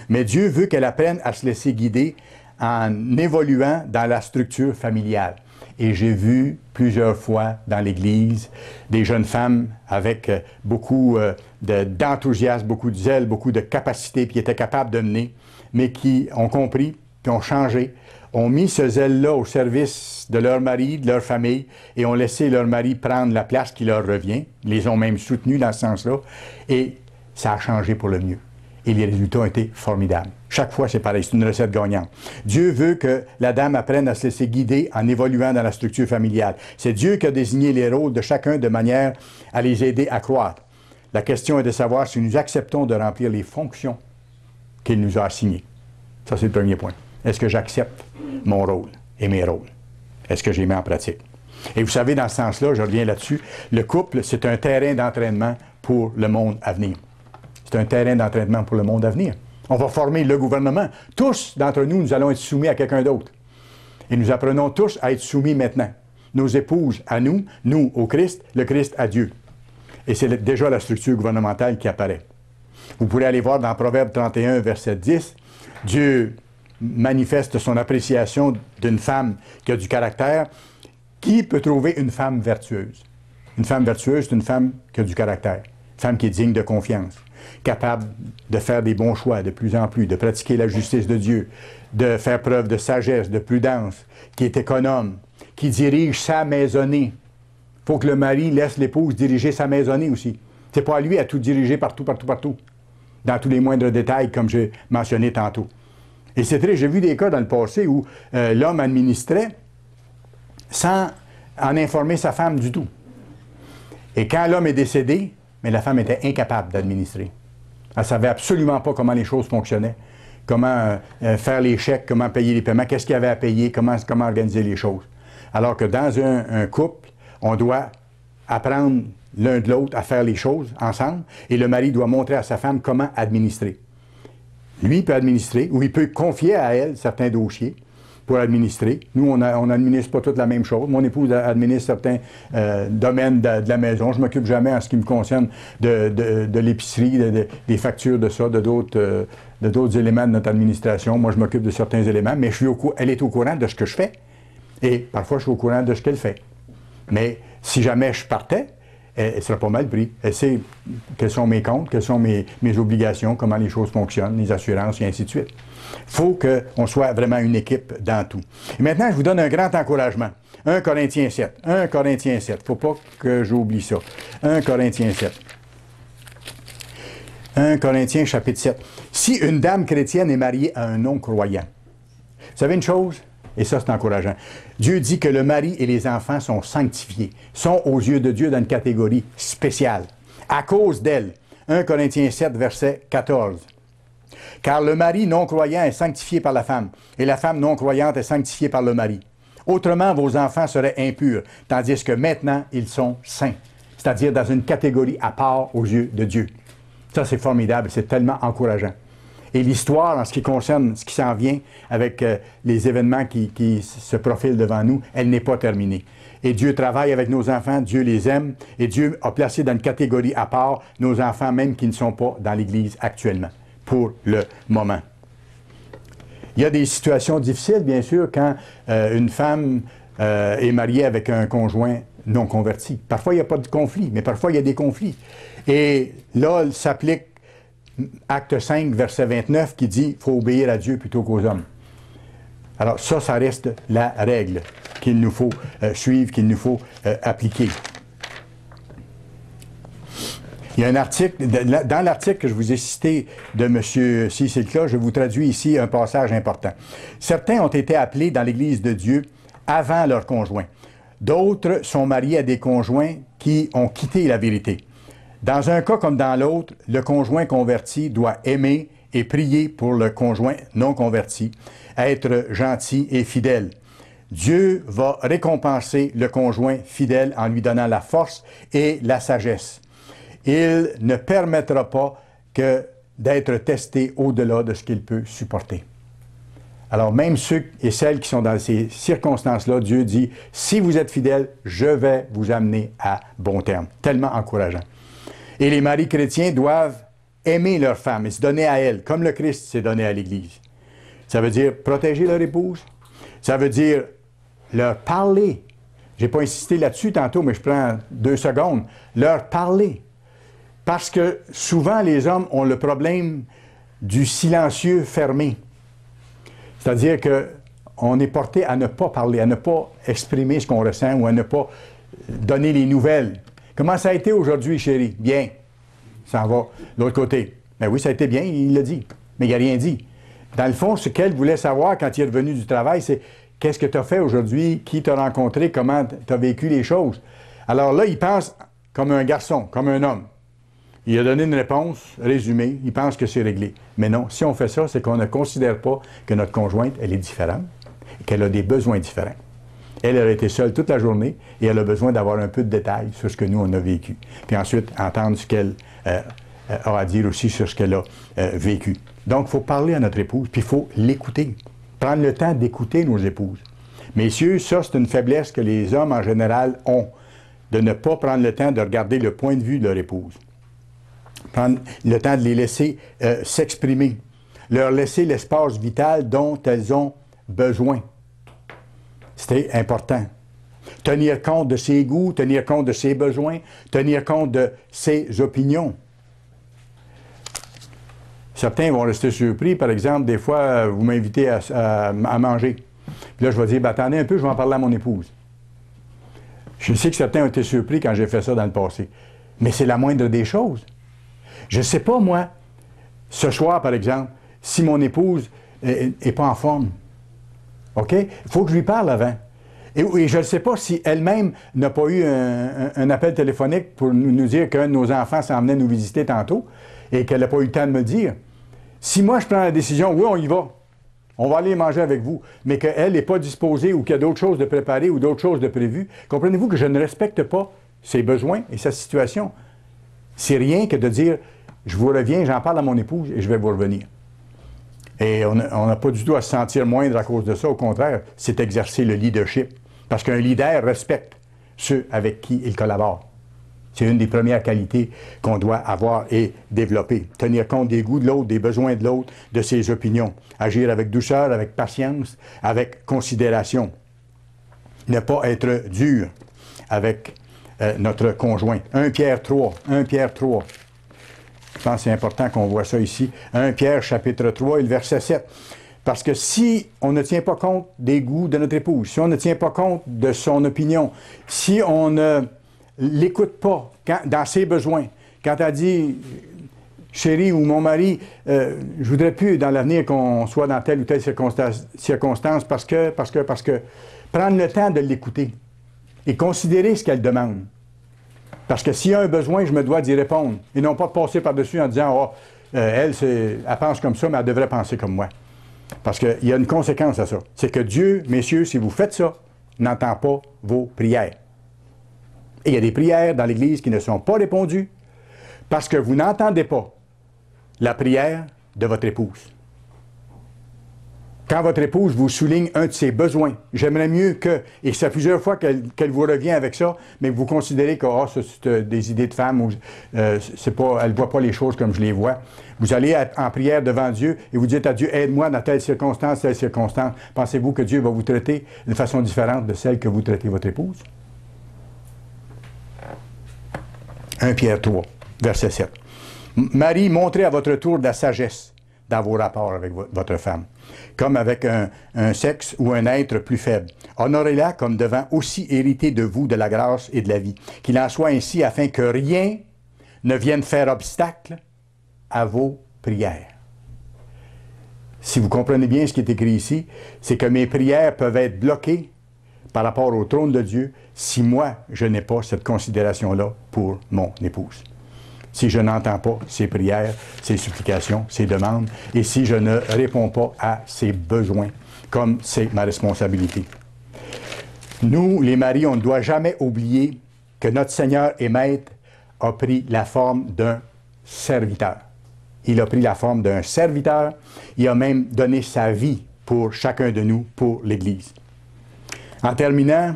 Mais Dieu veut qu'elle apprenne à se laisser guider en évoluant dans la structure familiale. Et j'ai vu plusieurs fois dans l'Église des jeunes femmes avec beaucoup d'enthousiasme, beaucoup de zèle, beaucoup de capacité, puis qui étaient capables de mener, mais qui ont compris, puis ont changé, ont mis ce zèle-là au service de leur mari, de leur famille, et ont laissé leur mari prendre la place qui leur revient. Ils les ont même soutenus dans ce sens-là, et ça a changé pour le mieux. Et les résultats ont été formidables. Chaque fois, c'est pareil, c'est une recette gagnante. Dieu veut que la dame apprenne à se laisser guider en évoluant dans la structure familiale. C'est Dieu qui a désigné les rôles de chacun de manière à les aider à croître. La question est de savoir si nous acceptons de remplir les fonctions qu'il nous a assignées. Ça, c'est le premier point. Est-ce que j'accepte mon rôle et mes rôles? Est-ce que je les mets en pratique? Et vous savez, dans ce sens-là, je reviens là-dessus, le couple, c'est un terrain d'entraînement pour le monde à venir. C'est un terrain d'entraînement pour le monde à venir. On va former le gouvernement. Tous d'entre nous, nous allons être soumis à quelqu'un d'autre. Et nous apprenons tous à être soumis maintenant. Nos épouses à nous, nous au Christ, le Christ à Dieu. Et c'est déjà la structure gouvernementale qui apparaît. Vous pourrez aller voir dans Proverbe 31, verset 10, Dieu manifeste son appréciation d'une femme qui a du caractère. Qui peut trouver une femme vertueuse? Une femme vertueuse, c'est une femme qui a du caractère. Une femme qui est digne de confiance, capable de faire des bons choix de plus en plus, de pratiquer la justice de Dieu, de faire preuve de sagesse, de prudence, qui est économe, qui dirige sa maisonnée. Il faut que le mari laisse l'épouse diriger sa maisonnée aussi. C'est pas à lui à tout diriger partout, dans tous les moindres détails, comme j'ai mentionné tantôt. Et c'est très, j'ai vu des cas dans le passé où l'homme administrait sans en informer sa femme du tout. Et quand l'homme est décédé, mais la femme était incapable d'administrer. Elle ne savait absolument pas comment les choses fonctionnaient, comment faire les chèques, comment payer les paiements, qu'est-ce qu'il y avait à payer, comment organiser les choses. Alors que dans un couple, on doit apprendre l'un de l'autre à faire les choses ensemble, et le mari doit montrer à sa femme comment administrer. Lui, il peut administrer, ou il peut confier à elle certains dossiers, pour administrer. Nous, on n'administre pas toute la même chose. Mon épouse administre certains domaines de la maison. Je ne m'occupe jamais, en ce qui me concerne, de l'épicerie, des factures de ça, de d'autres éléments de notre administration. Moi, je m'occupe de certains éléments, mais elle est au courant de ce que je fais. Et parfois, je suis au courant de ce qu'elle fait. Mais si jamais je partais, elle sera pas mal pris. Elle sait quels sont mes comptes, quelles sont mes obligations, comment les choses fonctionnent, les assurances, et ainsi de suite. Il faut qu'on soit vraiment une équipe dans tout. Et maintenant, je vous donne un grand encouragement. 1 Corinthiens 7. 1 Corinthiens 7. Il ne faut pas que j'oublie ça. 1 Corinthiens 7. 1 Corinthiens chapitre 7. Si une dame chrétienne est mariée à un non-croyant, vous savez une chose? Et ça, c'est encourageant. Dieu dit que le mari et les enfants sont sanctifiés, sont aux yeux de Dieu dans une catégorie spéciale, à cause d'elle. 1 Corinthiens 7, verset 14. Car le mari non-croyant est sanctifié par la femme, et la femme non-croyante est sanctifiée par le mari. Autrement, vos enfants seraient impurs, tandis que maintenant, ils sont saints, c'est-à-dire dans une catégorie à part aux yeux de Dieu. Ça, c'est formidable, c'est tellement encourageant. Et l'histoire, en ce qui concerne ce qui s'en vient avec les événements qui se profilent devant nous, elle n'est pas terminée. Et Dieu travaille avec nos enfants, Dieu les aime, et Dieu a placé dans une catégorie à part nos enfants, même qui ne sont pas dans l'Église actuellement, pour le moment. Il y a des situations difficiles, bien sûr, quand une femme est mariée avec un conjoint non converti. Parfois, il n'y a pas de conflit, mais parfois, il y a des conflits. Et là, il s'applique Acte 5, verset 29, qui dit « Il faut obéir à Dieu plutôt qu'aux hommes ». Alors ça reste la règle qu'il nous faut suivre, qu'il nous faut appliquer. Il y a un article, dans l'article que je vous ai cité de M. Cicilca, je vous traduis ici un passage important. Certains ont été appelés dans l'Église de Dieu avant leur conjoint. D'autres sont mariés à des conjoints qui ont quitté la vérité. Dans un cas comme dans l'autre, le conjoint converti doit aimer et prier pour le conjoint non converti, être gentil et fidèle. Dieu va récompenser le conjoint fidèle en lui donnant la force et la sagesse. Il ne permettra pas d'être testé au-delà de ce qu'il peut supporter. Alors, même ceux et celles qui sont dans ces circonstances-là, Dieu dit, si vous êtes fidèles, je vais vous amener à bon terme. Tellement encourageant. Et les maris chrétiens doivent aimer leur femme et se donner à elle, comme le Christ s'est donné à l'Église. Ça veut dire protéger leur épouse. Ça veut dire leur parler. Je n'ai pas insisté là-dessus tantôt, mais je prends 2 secondes. Leur parler. Parce que souvent, les hommes ont le problème du silencieux fermé. C'est-à-dire qu'on est porté à ne pas parler, à ne pas exprimer ce qu'on ressent ou à ne pas donner les nouvelles. Comment ça a été aujourd'hui, chérie? Bien. Ça en va. L'autre côté. Ben oui, ça a été bien, il l'a dit. Mais il n'a rien dit. Dans le fond, ce qu'elle voulait savoir quand il est revenu du travail, c'est qu'est-ce que tu as fait aujourd'hui, qui t'a rencontré, comment tu as vécu les choses. Alors là, il pense comme un garçon, comme un homme. Il a donné une réponse résumée, il pense que c'est réglé. Mais non, si on fait ça, c'est qu'on ne considère pas que notre conjointe, elle est différente, qu'elle a des besoins différents. Elle a été seule toute la journée et elle a besoin d'avoir un peu de détails sur ce que nous, on a vécu. Puis ensuite, entendre ce qu'elle a à dire aussi sur ce qu'elle a vécu. Donc, il faut parler à notre épouse, puis il faut l'écouter. Prendre le temps d'écouter nos épouses. Messieurs, ça, c'est une faiblesse que les hommes, en général, ont. De ne pas prendre le temps de regarder le point de vue de leur épouse. Prendre le temps de les laisser s'exprimer. Leur laisser l'espace vital dont elles ont besoin. C'était important. Tenir compte de ses goûts, tenir compte de ses besoins, tenir compte de ses opinions. Certains vont rester surpris. Par exemple, des fois, vous m'invitez à manger. Puis là, je vais dire, ben, attendez un peu, je vais en parler à mon épouse. Je sais que certains ont été surpris quand j'ai fait ça dans le passé. Mais c'est la moindre des choses. Je ne sais pas, moi, ce soir, par exemple, si mon épouse n'est pas en forme. OK? Il faut que je lui parle avant. Et je ne sais pas si elle-même n'a pas eu un appel téléphonique pour nous dire qu'un de nos enfants s'en venait nous visiter tantôt et qu'elle n'a pas eu le temps de me dire. Si moi, je prends la décision, oui, on y va, on va aller manger avec vous, mais qu'elle n'est pas disposée ou qu'il y a d'autres choses de préparées ou d'autres choses de prévues, comprenez-vous que je ne respecte pas ses besoins et sa situation. C'est rien que de dire, je vous reviens, j'en parle à mon épouse et je vais vous revenir. Et on n'a pas du tout à se sentir moindre à cause de ça. Au contraire, c'est exercer le leadership. Parce qu'un leader respecte ceux avec qui il collabore. C'est une des premières qualités qu'on doit avoir et développer. Tenir compte des goûts de l'autre, des besoins de l'autre, de ses opinions. Agir avec douceur, avec patience, avec considération. Ne pas être dur avec notre conjoint. 1 Pierre 3. Je pense que c'est important qu'on voit ça ici. 1 Pierre chapitre 3 et le verset 7. Parce que si on ne tient pas compte des goûts de notre épouse, si on ne tient pas compte de son opinion, si on ne l'écoute pas dans ses besoins, quand elle dit « Chérie » ou « Mon mari, je voudrais plus dans l'avenir qu'on soit dans telle ou telle circonstance parce que... » Prendre le temps de l'écouter et considérer ce qu'elle demande. Parce que s'il y a un besoin, je me dois d'y répondre. Et non pas de passer par-dessus en disant « Oh, elle pense comme ça, mais elle devrait penser comme moi. » Parce qu'il y a une conséquence à ça. C'est que Dieu, messieurs, si vous faites ça, n'entend pas vos prières. Et il y a des prières dans l'Église qui ne sont pas répondues parce que vous n'entendez pas la prière de votre épouse. Quand votre épouse vous souligne un de ses besoins, j'aimerais mieux que, et c'est plusieurs fois qu'elle vous revient avec ça, mais que vous considérez que c'est des idées de femme, ou elle ne voit pas les choses comme je les vois. Vous allez en prière devant Dieu et vous dites à Dieu, aide-moi dans telle circonstance, telle circonstance. Pensez-vous que Dieu va vous traiter de façon différente de celle que vous traitez votre épouse? 1 Pierre 3, verset 7. Marie, montrez à votre tour de la sagesse dans vos rapports avec votre femme, comme avec un sexe ou un être plus faible. Honorez-la comme devant aussi hériter de vous de la grâce et de la vie. Qu'il en soit ainsi afin que rien ne vienne faire obstacle à vos prières. Si vous comprenez bien ce qui est écrit ici, c'est que mes prières peuvent être bloquées par rapport au trône de Dieu si moi, je n'ai pas cette considération-là pour mon épouse. Si je n'entends pas ses prières, ses supplications, ses demandes, et si je ne réponds pas à ses besoins, comme c'est ma responsabilité. Nous, les maris, on ne doit jamais oublier que notre Seigneur et Maître a pris la forme d'un serviteur. Il a pris la forme d'un serviteur. Il a même donné sa vie pour chacun de nous, pour l'Église. En terminant,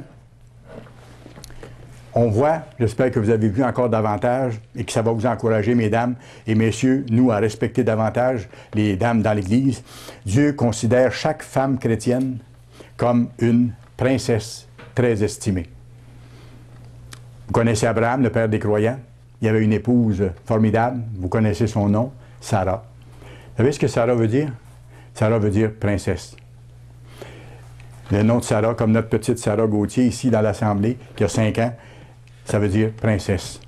on voit, j'espère que vous avez vu encore davantage et que ça va vous encourager, mesdames et messieurs, nous, à respecter davantage les dames dans l'Église. Dieu considère chaque femme chrétienne comme une princesse très estimée. Vous connaissez Abraham, le père des croyants. Il avait une épouse formidable. Vous connaissez son nom, Sarah. Vous savez ce que Sarah veut dire? Sarah veut dire princesse. Le nom de Sarah, comme notre petite Sarah Gauthier, ici dans l'Assemblée, qui a 5 ans, ça veut dire princesse.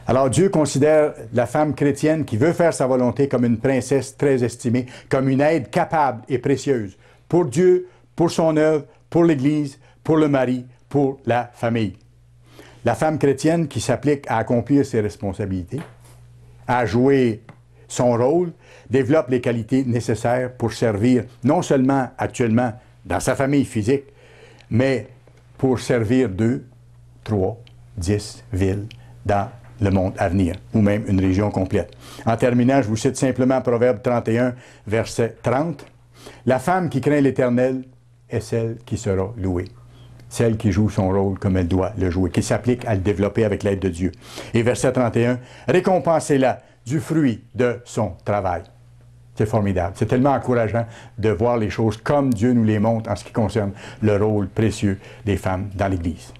Alors Dieu considère la femme chrétienne qui veut faire sa volonté comme une princesse très estimée, comme une aide capable et précieuse pour Dieu, pour son œuvre, pour l'Église, pour le mari, pour la famille. La femme chrétienne qui s'applique à accomplir ses responsabilités, à jouer son rôle, développe les qualités nécessaires pour servir non seulement actuellement dans sa famille physique, mais pour servir 2, 3, 10 villes dans le monde à venir, ou même une région complète. En terminant, je vous cite simplement Proverbe 31, verset 30. « La femme qui craint l'Éternel est celle qui sera louée. » Celle qui joue son rôle comme elle doit le jouer, qui s'applique à le développer avec l'aide de Dieu. Et verset 31, « Récompensez-la du fruit de son travail. » C'est formidable. C'est tellement encourageant de voir les choses comme Dieu nous les montre en ce qui concerne le rôle précieux des femmes dans l'Église.